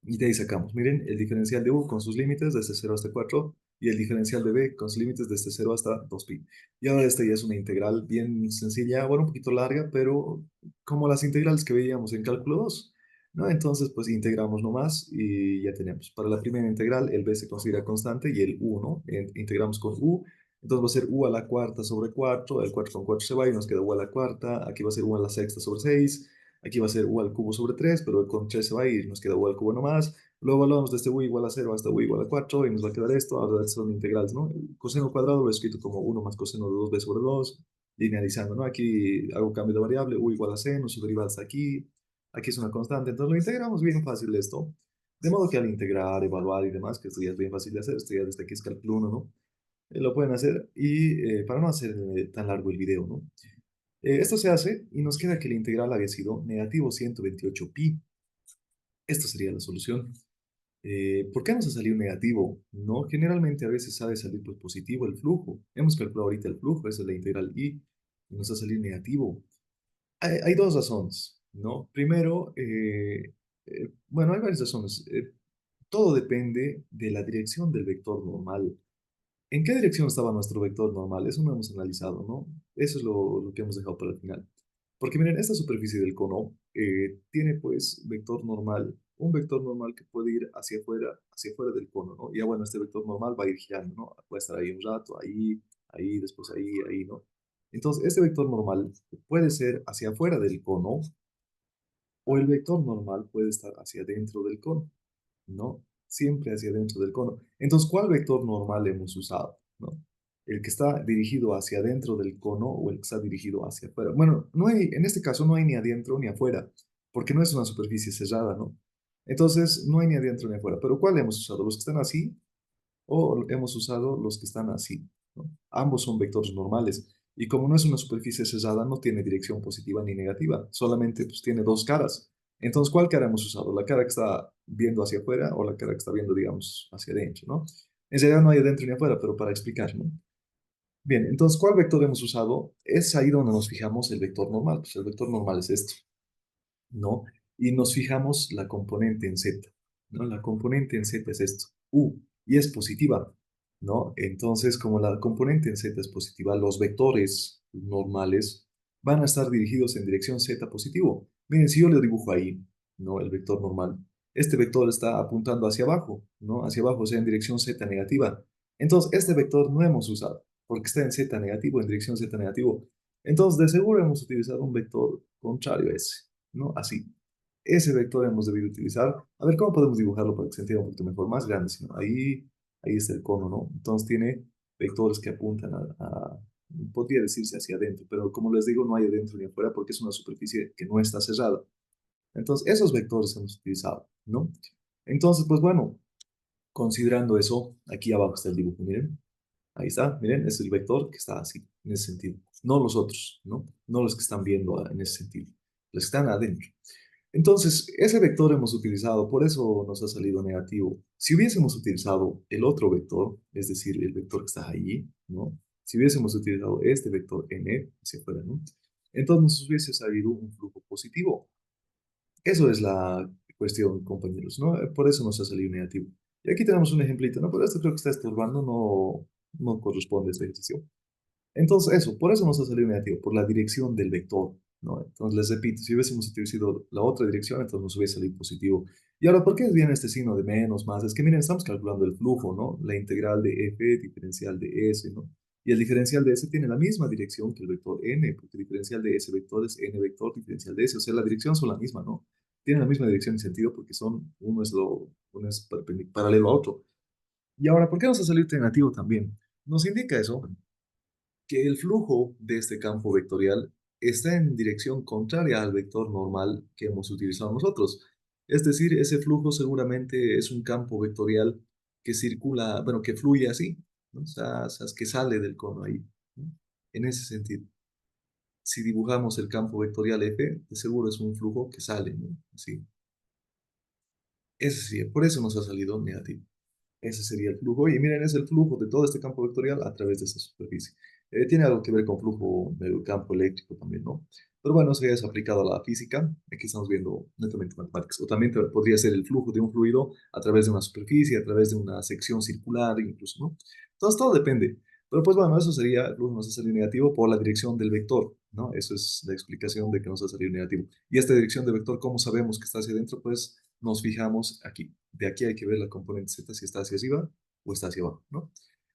Y de ahí sacamos, miren, el diferencial de U con sus límites desde 0 hasta 4 y el diferencial de B con sus límites desde 0 hasta 2pi. Y ahora esta ya es una integral bien sencilla, bueno, un poquito larga, pero como las integrales que veíamos en cálculo 2, ¿no? Entonces, pues integramos nomás y ya tenemos. Para la primera integral, el B se considera constante y el U, ¿no? Integramos con U, entonces va a ser U a la cuarta sobre 4, el 4 con 4 se va y nos queda U a la cuarta, aquí va a ser U a la sexta sobre 6. Aquí va a ser u al cubo sobre 3, pero con 3 se va a ir, nos queda u al cubo nomás. Luego evaluamos desde u igual a 0 hasta u igual a 4 y nos va a quedar esto. Ahora son integrales, ¿no? El coseno cuadrado lo he escrito como 1 más coseno de 2b sobre 2, linealizando, ¿no? Aquí hago cambio de variable, u igual a seno, su derivada está aquí. Aquí es una constante, entonces lo integramos bien fácil esto. De modo que al integrar, evaluar y demás, que esto ya es bien fácil de hacer, esto ya desde aquí es cálculo 1, ¿no? Lo pueden hacer y para no hacer tan largo el video, ¿no? Esto se hace y nos queda que la integral había sido negativo 128pi. Esta sería la solución. ¿Por qué nos ha salido negativo? No, generalmente a veces sabe salir pues, positivo el flujo. Hemos calculado ahorita el flujo, esa es la integral y nos ha salido negativo. Hay dos razones, ¿no? Primero, bueno, hay varias razones. Todo depende de la dirección del vector normal. ¿En qué dirección estaba nuestro vector normal? Eso no hemos analizado, ¿no? Eso es lo que hemos dejado para el final. Porque miren, esta superficie del cono tiene pues vector normal, un vector normal que puede ir hacia afuera del cono, ¿no? Y ya bueno, este vector normal va a ir girando, ¿no? Puede estar ahí un rato, ahí, después ahí, ¿no? Entonces, este vector normal puede ser hacia afuera del cono o el vector normal puede estar hacia dentro del cono. ¿No? Siempre hacia dentro del cono. Entonces, ¿cuál vector normal hemos usado? ¿No? ¿El que está dirigido hacia adentro del cono o el que está dirigido hacia afuera? Bueno, no hay, en este caso no hay ni adentro ni afuera, porque no es una superficie cerrada, ¿no? Entonces, no hay ni adentro ni afuera. ¿Pero cuál hemos usado? ¿Los que están así o hemos usado los que están así? ¿No? Ambos son vectores normales. Y como no es una superficie cerrada, no tiene dirección positiva ni negativa, solamente pues, tiene dos caras. Entonces, ¿cuál cara hemos usado? ¿La cara que está viendo hacia afuera o la cara que está viendo, digamos, hacia adentro, ¿no? En realidad no hay adentro ni afuera, pero para explicar, ¿no? Bien, entonces, ¿cuál vector hemos usado? Es ahí donde nos fijamos el vector normal. Pues el vector normal es esto, ¿no? Y nos fijamos la componente en Z, ¿no? La componente en Z es esto, U, y es positiva, ¿no? Entonces, como la componente en Z es positiva, los vectores normales van a estar dirigidos en dirección Z positivo. Miren, si yo le dibujo ahí, ¿no? El vector normal, este vector está apuntando hacia abajo, ¿no? Hacia abajo, o sea, en dirección Z negativa. Entonces, este vector no hemos usado, porque está en Z negativo, en dirección Z negativo. Entonces, de seguro hemos utilizado un vector contrario a ese. ¿No? Así. Ese vector hemos debido utilizar. A ver, ¿cómo podemos dibujarlo para que se entienda un poquito mejor? Más grande, sino ahí está el cono, ¿no? Entonces tiene vectores que apuntan podría decirse hacia adentro, pero como les digo, no hay adentro ni afuera porque es una superficie que no está cerrada. Entonces, esos vectores hemos utilizado, ¿no? Entonces, pues bueno, considerando eso, aquí abajo está el dibujo, miren. Ahí está, miren, es el vector que está así, en ese sentido. No los otros, ¿no? No los que están viendo en ese sentido. Los que están adentro. Entonces, ese vector hemos utilizado, por eso nos ha salido negativo. Si hubiésemos utilizado el otro vector, es decir, el vector que está allí, ¿no? Si hubiésemos utilizado este vector n hacia afuera, ¿no? Entonces nos hubiese salido un flujo positivo. Eso es la cuestión, compañeros, ¿no? Por eso nos ha salido negativo. Y aquí tenemos un ejemplito, ¿no? Pero esto creo que está estorbando, no corresponde a este ejercicio. Entonces, eso, por eso nos ha salido negativo, por la dirección del vector, ¿no? Entonces, les repito, si hubiésemos utilizado la otra dirección, entonces nos hubiese salido positivo. Y ahora, ¿por qué viene este signo de menos, más? Es que miren, estamos calculando el flujo, ¿no? La integral de f, diferencial de s, ¿no? Y el diferencial de s tiene la misma dirección que el vector n, porque el diferencial de ese vector es n vector diferencial de s, o sea, la dirección son la misma, ¿no? Tienen la misma dirección y sentido porque uno es paralelo a otro. Y ahora, ¿por qué nos ha salido negativo también? Nos indica eso que el flujo de este campo vectorial está en dirección contraria al vector normal que hemos utilizado nosotros. Es decir, ese flujo seguramente es un campo vectorial que circula, bueno, que fluye así, ¿no? O sea, es que sale del cono ahí, ¿no? En ese sentido, si dibujamos el campo vectorial F, de seguro es un flujo que sale, ¿no? Así. Ese sí, por eso nos ha salido negativo. Ese sería el flujo. Y miren, es el flujo de todo este campo vectorial a través de esa superficie. Tiene algo que ver con flujo del campo eléctrico también, ¿no? Pero bueno, eso ya es aplicado a la física. Aquí estamos viendo netamente matemáticas. O también podría ser el flujo de un fluido a través de una superficie, a través de una sección circular, incluso, ¿no? Entonces, todo depende. Pero pues bueno, eso sería, el flujo nos ha salido negativo por la dirección del vector, ¿no? Eso es la explicación de que nos ha salido negativo. Y esta dirección de vector, ¿cómo sabemos que está hacia adentro? Pues nos fijamos aquí. De aquí hay que ver la componente z si está hacia arriba o está hacia abajo, ¿no?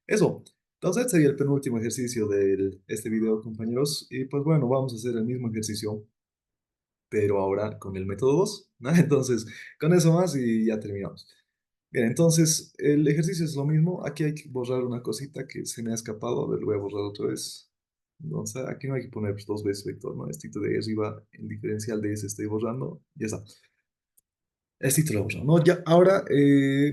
Eso. Entonces, sería el penúltimo ejercicio de este video, compañeros. Y pues bueno, vamos a hacer el mismo ejercicio, pero ahora con el método 2, ¿no? Entonces, con eso más y ya terminamos. Bien, entonces, el ejercicio es lo mismo. Aquí hay que borrar una cosita que se me ha escapado. A ver, lo voy a borrar otra vez. Entonces, aquí no hay que poner pues, dos veces vector, ¿no? Este de arriba, el diferencial de ese estoy borrando. Ya está. El título borrado, ¿no? Ya, ahora,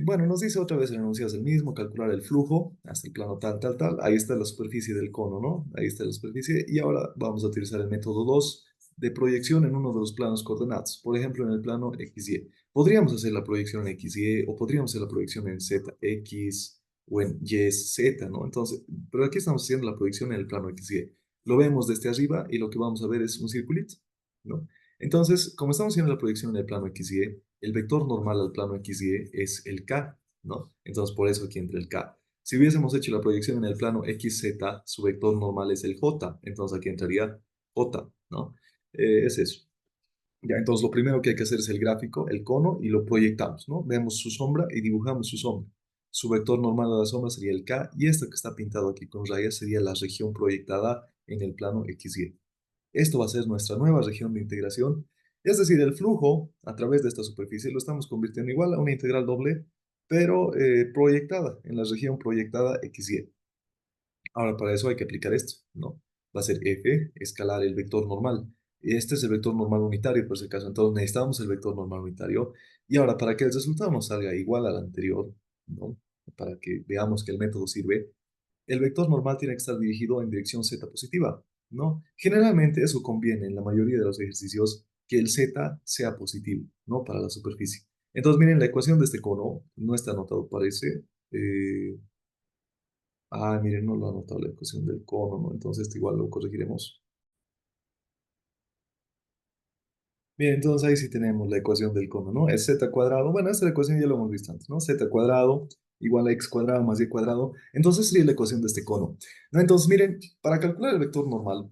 bueno, nos dice otra vez el enunciado es el mismo, calcular el flujo hasta el plano tal, tal, tal. Ahí está la superficie del cono, ¿no? Ahí está la superficie. Y ahora vamos a utilizar el método 2 de proyección en uno de los planos coordenados. Por ejemplo, en el plano XY. Podríamos hacer la proyección en XY o podríamos hacer la proyección en ZX o en YZ, ¿no? Entonces, pero aquí estamos haciendo la proyección en el plano XY. Lo vemos desde arriba y lo que vamos a ver es un circulito, ¿no? Entonces, como estamos haciendo la proyección en el plano XY, el vector normal al plano XY es el K, ¿no? Entonces, por eso aquí entra el K. Si hubiésemos hecho la proyección en el plano XZ, su vector normal es el J, entonces aquí entraría J, ¿no? Es eso. Ya, entonces lo primero que hay que hacer es el gráfico, el cono, y lo proyectamos, ¿no? Vemos su sombra y dibujamos su sombra. Su vector normal de la sombra sería el K, y esto que está pintado aquí con rayas sería la región proyectada en el plano XY. Esto va a ser nuestra nueva región de integración, es decir, el flujo a través de esta superficie lo estamos convirtiendo igual a una integral doble, pero proyectada en la región proyectada XY. Ahora, para eso hay que aplicar esto, ¿no? Va a ser f escalar el vector normal. Este es el vector normal unitario, por si acaso. Entonces necesitamos el vector normal unitario. Y ahora, para que el resultado nos salga igual al anterior, ¿no? Para que veamos que el método sirve, el vector normal tiene que estar dirigido en dirección z positiva, ¿no? Generalmente eso conviene en la mayoría de los ejercicios que el z sea positivo, ¿no? Para la superficie. Entonces, miren, la ecuación de este cono no está anotado, parece. Ah, miren, no lo ha anotado la ecuación del cono, ¿no? Entonces esto igual lo corregiremos. Bien, entonces ahí sí tenemos la ecuación del cono, ¿no? Es z cuadrado, bueno, esta ecuación ya lo hemos visto antes, ¿no? Z cuadrado igual a x cuadrado más y cuadrado. Entonces sería la ecuación de este cono, ¿no? Entonces, miren, para calcular el vector normal,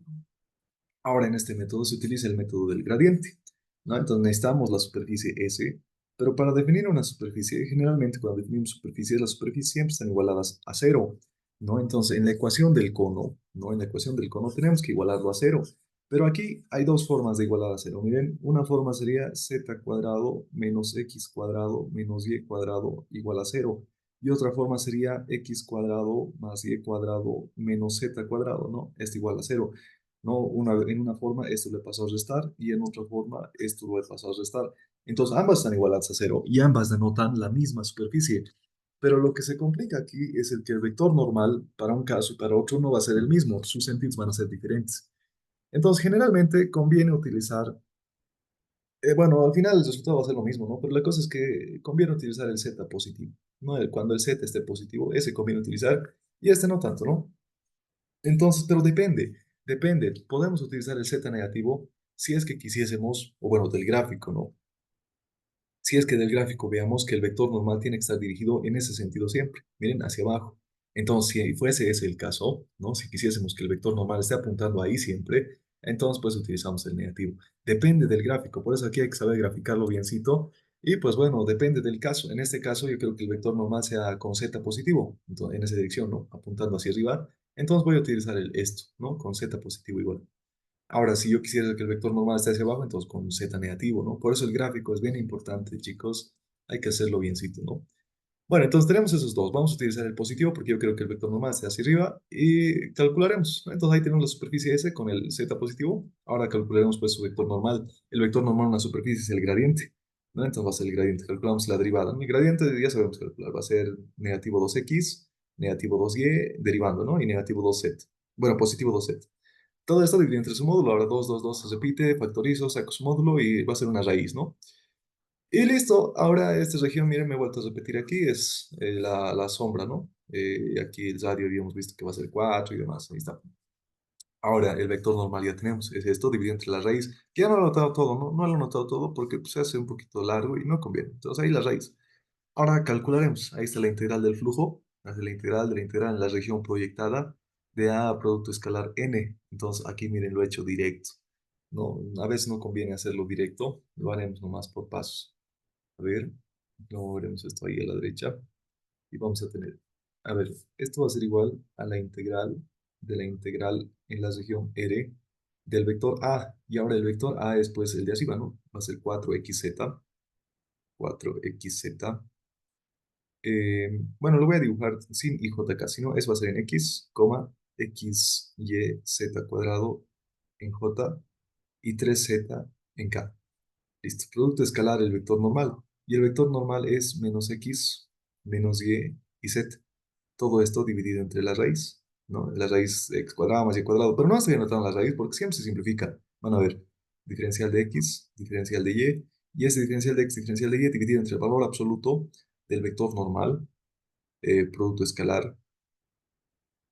ahora en este método se utiliza el método del gradiente, ¿no? Entonces necesitamos la superficie S, pero para definir una superficie, generalmente cuando definimos superficies, las superficies siempre están igualadas a cero, ¿no? Entonces en la ecuación del cono, ¿no? En la ecuación del cono tenemos que igualarlo a cero, pero aquí hay dos formas de igualar a cero. Miren, una forma sería z cuadrado menos x cuadrado menos y cuadrado igual a cero. Y otra forma sería x cuadrado más y cuadrado menos z cuadrado, ¿no? Esto igual a cero. ¿No? En una forma esto le pasa a restar y en otra forma esto le pasa a restar. Entonces ambas están igualadas a cero y ambas denotan la misma superficie. Pero lo que se complica aquí es el que el vector normal para un caso y para otro no va a ser el mismo, sus sentidos van a ser diferentes. Entonces generalmente conviene utilizar, bueno, al final el resultado va a ser lo mismo, ¿no? Pero la cosa es que conviene utilizar el z positivo, ¿no? Cuando el z esté positivo, ese conviene utilizar y este no tanto, ¿no? Entonces, pero depende. Podemos utilizar el z negativo si es que quisiésemos, o bueno, del gráfico, ¿no? Si es que del gráfico veamos que el vector normal tiene que estar dirigido en ese sentido siempre, miren, hacia abajo. Entonces, si fuese ese el caso, ¿no? Si quisiésemos que el vector normal esté apuntando ahí siempre, entonces pues utilizamos el negativo. Depende del gráfico, por eso aquí hay que saber graficarlo biencito. Y pues bueno, depende del caso. En este caso yo creo que el vector normal sea con z positivo, entonces, en esa dirección, ¿no? Apuntando hacia arriba. Entonces voy a utilizar esto, ¿no? Con z positivo igual. Ahora, si yo quisiera que el vector normal esté hacia abajo, entonces con z negativo, ¿no? Por eso el gráfico es bien importante, chicos. Hay que hacerlo biencito, ¿no? Bueno, entonces tenemos esos dos. Vamos a utilizar el positivo porque yo creo que el vector normal esté hacia arriba y calcularemos, ¿no? Entonces ahí tenemos la superficie S con el z positivo. Ahora calcularemos pues su vector normal. El vector normal en una superficie es el gradiente, ¿no? Entonces va a ser el gradiente. Calculamos la derivada. El gradiente ya sabemos calcular. Va a ser negativo 2x, negativo 2y, derivando, ¿no? Y negativo 2z. Bueno, positivo 2z. Todo esto dividido entre su módulo. Ahora 2 2 2 se repite, factorizo, saco su módulo y va a ser una raíz, ¿no? Y listo. Ahora esta región, miren, me he vuelto a repetir aquí, es la sombra, ¿no? Y aquí el radio habíamos visto que va a ser 4 y demás. Ahí está. Ahora el vector normal ya tenemos. Es esto dividido entre la raíz. Que ya no lo he anotado todo, ¿no? No lo he anotado todo porque pues, se hace un poquito largo y no conviene. Entonces ahí la raíz. Ahora calcularemos. Ahí está la integral del flujo. Hace la integral de la integral en la región proyectada de A a producto escalar n. Entonces aquí miren, lo he hecho directo. No, a veces no conviene hacerlo directo. Lo haremos nomás por pasos. A ver, no veremos esto ahí a la derecha. Y vamos a tener, a ver, esto va a ser igual a la integral de la integral en la región R del vector A. Y ahora el vector A es pues el de arriba, ¿no? Va a ser 4xz. 4xz. Bueno, lo voy a dibujar sin IJK, sino eso va a ser en x, x, y, z cuadrado en j y 3z en k. Listo. Producto escalar el vector normal. Y el vector normal es menos x, menos y z. Todo esto dividido entre la raíz, ¿no? La raíz de x cuadrado más y cuadrado. Pero no estoy anotando la raíz porque siempre se simplifica. Van a ver, diferencial de x, diferencial de y ese diferencial de x, diferencial de y dividido entre el valor absoluto del vector normal, producto escalar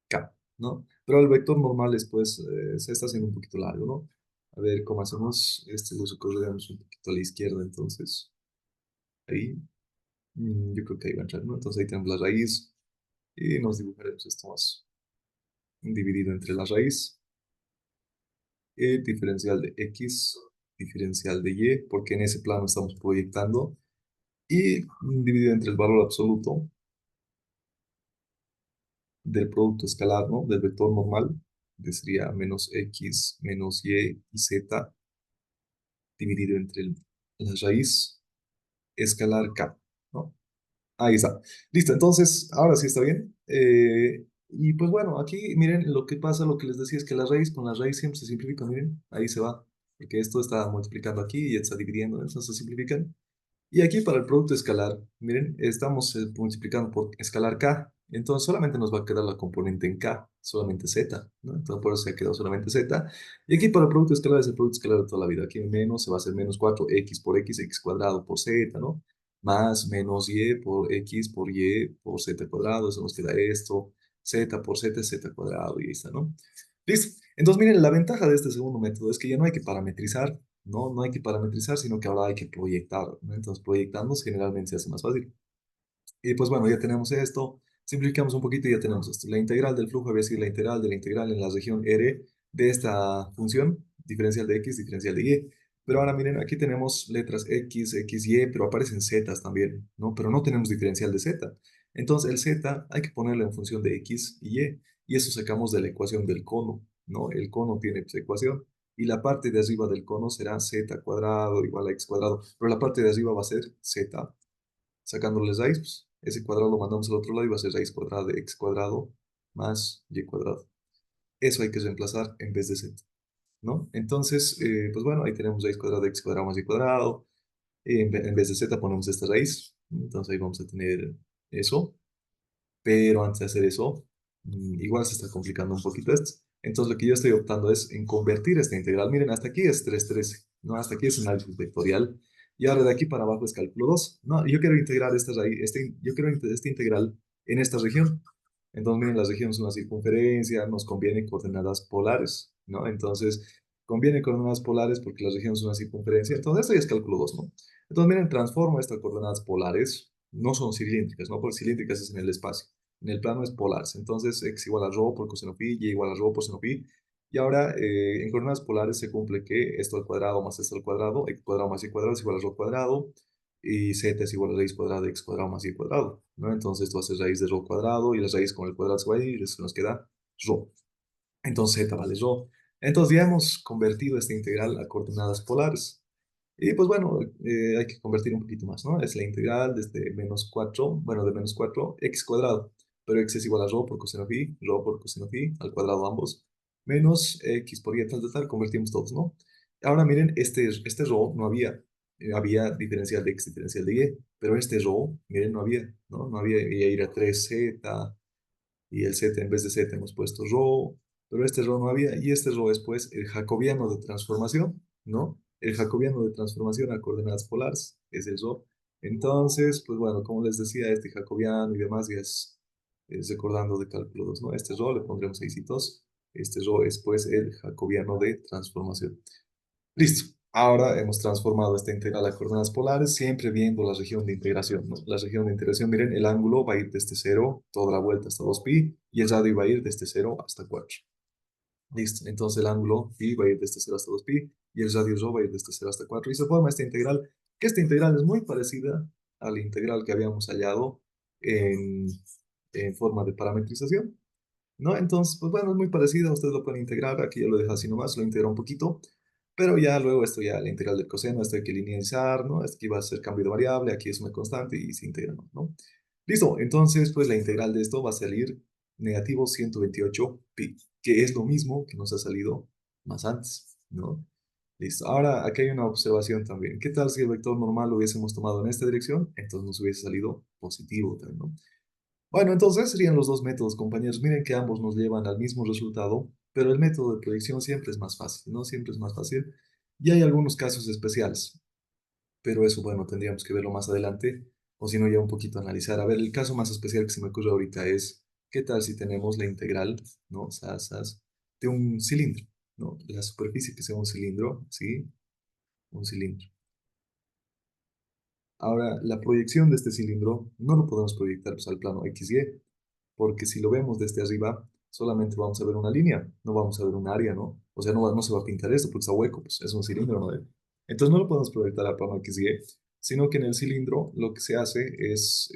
k, ¿no? Pero el vector normal después se está haciendo un poquito largo, ¿no? A ver cómo hacemos. Este lo recorremos un poquito a la izquierda, entonces. Ahí, yo creo que ahí va a entrar, ¿no? Entonces ahí tenemos la raíz y nos dibujaremos esto más dividido entre la raíz, diferencial de x, diferencial de y, porque en ese plano estamos proyectando, y dividido entre el valor absoluto del producto escalar, ¿no? Del vector normal, que sería menos x, menos y z, dividido entre la raíz escalar k, ¿no? Ahí está. Listo, entonces, ahora sí está bien. Y pues bueno, aquí miren lo que pasa, lo que les decía es que la raíz con la raíz siempre se simplifica, miren, ahí se va, porque esto está multiplicando aquí y está dividiendo, entonces se simplifican. Y aquí para el producto escalar, miren, estamos multiplicando por escalar k, entonces solamente nos va a quedar la componente en k, solamente z, ¿no? Entonces por eso se ha quedado solamente z. Y aquí para el producto escalar es el producto escalar de toda la vida. Aquí menos se va a hacer menos 4x por x cuadrado por z, ¿no? Más menos y por x por y por z cuadrado, eso nos queda esto. Z por Z es Z cuadrado y ahí está, ¿no? Listo. Entonces, miren, la ventaja de este segundo método es que ya no hay que parametrizar, ¿no? No hay que parametrizar, sino que ahora hay que proyectar, ¿no? Entonces, proyectando generalmente se hace más fácil. Y pues bueno, ya tenemos esto. Simplificamos un poquito y ya tenemos esto. La integral del flujo había sido la integral de la integral en la región R de esta función, diferencial de x, diferencial de y. Pero ahora miren, aquí tenemos letras x, x, y, pero aparecen zetas también, ¿no? Pero no tenemos diferencial de z. Entonces el z hay que ponerlo en función de x y y. Y eso sacamos de la ecuación del cono, ¿no? El cono tiene pues, ecuación. Y la parte de arriba del cono será z cuadrado igual a x cuadrado. Pero la parte de arriba va a ser z sacándoles raíz, pues, ese cuadrado lo mandamos al otro lado y va a ser raíz cuadrada de x cuadrado más y cuadrado. Eso hay que reemplazar en vez de z, ¿no? Entonces, pues bueno, ahí tenemos raíz cuadrada de x cuadrado más y cuadrado. Y en vez de z ponemos esta raíz. Entonces ahí vamos a tener eso. Pero antes de hacer eso, igual se está complicando un poquito esto. Entonces lo que yo estoy optando es en convertir esta integral. Miren, hasta aquí es 3,13, ¿no? Hasta aquí es análisis vectorial. Y ahora de aquí para abajo es cálculo 2. No, yo quiero integrar esta raíz, yo quiero esta integral en esta región. Entonces, miren, la región es una circunferencia, nos conviene coordenadas polares, ¿no? Entonces, conviene coordenadas polares porque la región es una circunferencia. Entonces, esto ya es cálculo 2, ¿no? Entonces, miren, transformo estas coordenadas polares, no son cilíndricas, ¿no? Porque cilíndricas es en el espacio. En el plano es polares. Entonces, x igual a rho por coseno phi, y igual a rho por seno phi. Y ahora, en coordenadas polares se cumple que esto al cuadrado más esto al cuadrado, x cuadrado más y cuadrado es igual a rho cuadrado, y z es igual a raíz cuadrada de x cuadrado más y cuadrado, ¿no? Entonces, esto va a ser raíz de rho cuadrado, y la raíz con el cuadrado se va a ir, eso nos queda rho. Entonces, z vale rho. Entonces, ya hemos convertido esta integral a coordenadas polares. Y pues bueno, hay que convertir un poquito más, ¿no? Es la integral desde menos 4, bueno, de menos 4 x cuadrado. Pero x es igual a rho por coseno phi, rho por coseno phi, al cuadrado ambos, menos x por y tal, tal, convertimos todos, ¿no? Ahora miren, este rho no había, había diferencial de x, diferencial de y, pero este rho, miren, no había, ¿no? No había, y ir a 3z, y el z en vez de z hemos puesto rho, pero este rho no había, y este rho es pues el jacobiano de transformación, ¿no? El jacobiano de transformación a coordenadas polares es el rho. Entonces, pues bueno, como les decía, este jacobiano y demás ya es recordando de cálculo 2, ¿no? Este rho le pondremos 6 este rho es pues el jacobiano de transformación. Listo. Ahora hemos transformado esta integral a coordenadas polares, siempre viendo la región de integración, ¿no? La región de integración, miren, el ángulo va a ir desde 0 toda la vuelta hasta 2pi y el radio va a ir desde 0 hasta 4. Listo. Entonces el ángulo pi va a ir desde 0 hasta 2pi y el radio rho va a ir desde 0 hasta 4. Y se forma esta integral, que esta integral es muy parecida a la integral que habíamos hallado en, en forma de parametrización, ¿no? Entonces, pues bueno, es muy parecida, ustedes lo pueden integrar, aquí ya lo dejo así nomás, lo integra un poquito, pero ya luego esto ya, la integral del coseno, esto hay que linealizar, ¿no? Esto aquí va a ser cambio de variable, aquí es una constante y se integra, ¿no? Listo, entonces, pues la integral de esto va a salir negativo 128 pi, que es lo mismo que nos ha salido más antes, ¿no? Listo, ahora aquí hay una observación también. ¿Qué tal si el vector normal lo hubiésemos tomado en esta dirección? Entonces nos hubiese salido positivo también, ¿no? Bueno, entonces serían los dos métodos, compañeros. Miren que ambos nos llevan al mismo resultado, pero el método de proyección siempre es más fácil, ¿no? Siempre es más fácil. Y hay algunos casos especiales, pero eso, bueno, tendríamos que verlo más adelante, o si no, ya un poquito analizar. A ver, el caso más especial que se me ocurre ahorita es, ¿qué tal si tenemos la integral, ¿no? De un cilindro, ¿no? La superficie que sea un cilindro, ¿sí? Un cilindro. Ahora, la proyección de este cilindro no lo podemos proyectar pues, al plano XY, porque si lo vemos desde arriba, solamente vamos a ver una línea, no vamos a ver un área, ¿no? O sea, no se va a pintar esto porque está hueco, pues es un cilindro, ¿no? Entonces no lo podemos proyectar al plano XY, sino que en el cilindro lo que se hace es,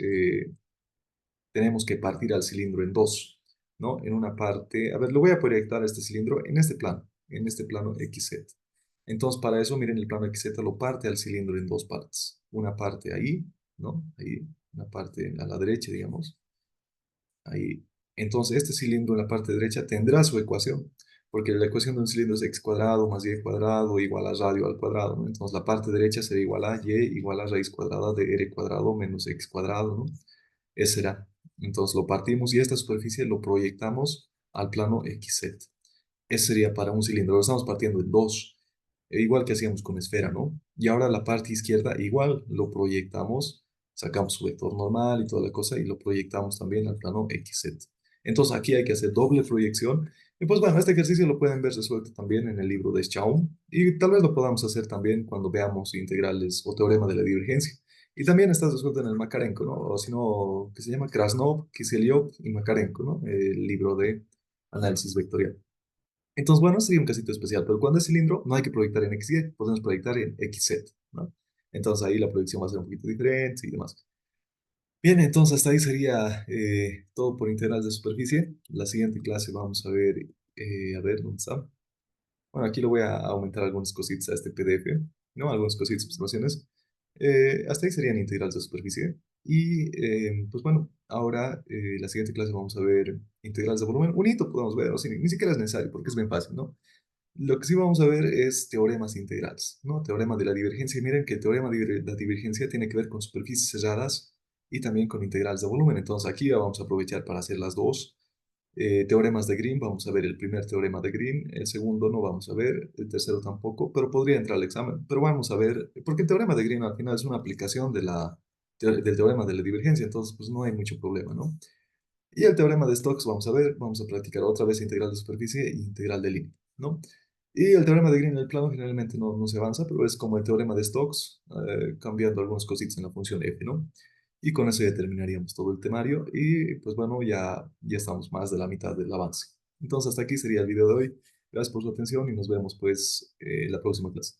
tenemos que partir al cilindro en dos, ¿no? En una parte, a ver, lo voy a proyectar este cilindro en este plano XZ. Entonces, para eso, miren, el plano XZ lo parte al cilindro en dos partes. Una parte ahí, ¿no? Ahí, una parte a la derecha, digamos. Ahí. Entonces, este cilindro en la parte derecha tendrá su ecuación, porque la ecuación de un cilindro es x cuadrado más y cuadrado igual a radio al cuadrado, ¿no? Entonces, la parte derecha será igual a y igual a raíz cuadrada de r cuadrado menos x cuadrado, ¿no? Ese será. Entonces, lo partimos y esta superficie lo proyectamos al plano XZ. Ese sería para un cilindro. Lo estamos partiendo en dos, igual que hacíamos con esfera, ¿no? Y ahora la parte izquierda, igual lo proyectamos, sacamos su vector normal y toda la cosa y lo proyectamos también al plano XZ. Entonces aquí hay que hacer doble proyección. Y pues bueno, este ejercicio lo pueden ver resuelto también en el libro de Schaum y tal vez lo podamos hacer también cuando veamos integrales o teorema de la divergencia. Y también está resuelto en el Makarenko, ¿no? O si no, que se llama Krasnov, Kiselyov y Makarenko, ¿no? El libro de análisis vectorial. Entonces, bueno, sería un casito especial, pero cuando es cilindro no hay que proyectar en XY, podemos proyectar en XZ, ¿no? Entonces ahí la proyección va a ser un poquito diferente y demás. Bien, entonces hasta ahí sería todo por integral de superficie. La siguiente clase vamos a ver, ¿dónde está? Bueno, aquí le voy a aumentar algunas cositas a este PDF, ¿no? Algunas cositas, observaciones. Hasta ahí serían integrales de superficie. Y pues bueno, ahora la siguiente clase vamos a ver integrales de volumen. Unito podemos ver, o sea, ni siquiera es necesario porque es bien fácil, ¿no? Lo que sí vamos a ver es teoremas integrales, ¿no? Teorema de la divergencia. Y miren que el teorema de la divergencia tiene que ver con superficies cerradas y también con integrales de volumen. Entonces aquí ya vamos a aprovechar para hacer las dos. Teoremas de Green, vamos a ver el primer teorema de Green, el segundo no vamos a ver, el tercero tampoco, pero podría entrar al examen. Pero vamos a ver, porque el teorema de Green al final es una aplicación del teorema de la divergencia, entonces pues no hay mucho problema, ¿no? Y el teorema de Stokes, vamos a ver, vamos a practicar otra vez integral de superficie e integral de línea, ¿no? Y el teorema de Green en el plano generalmente no se avanza, pero es como el teorema de Stokes, cambiando algunas cositas en la función f, ¿no? Y con eso ya terminaríamos todo el temario y pues bueno, ya estamos más de la mitad del avance. Entonces hasta aquí sería el video de hoy. Gracias por su atención y nos vemos pues la próxima clase.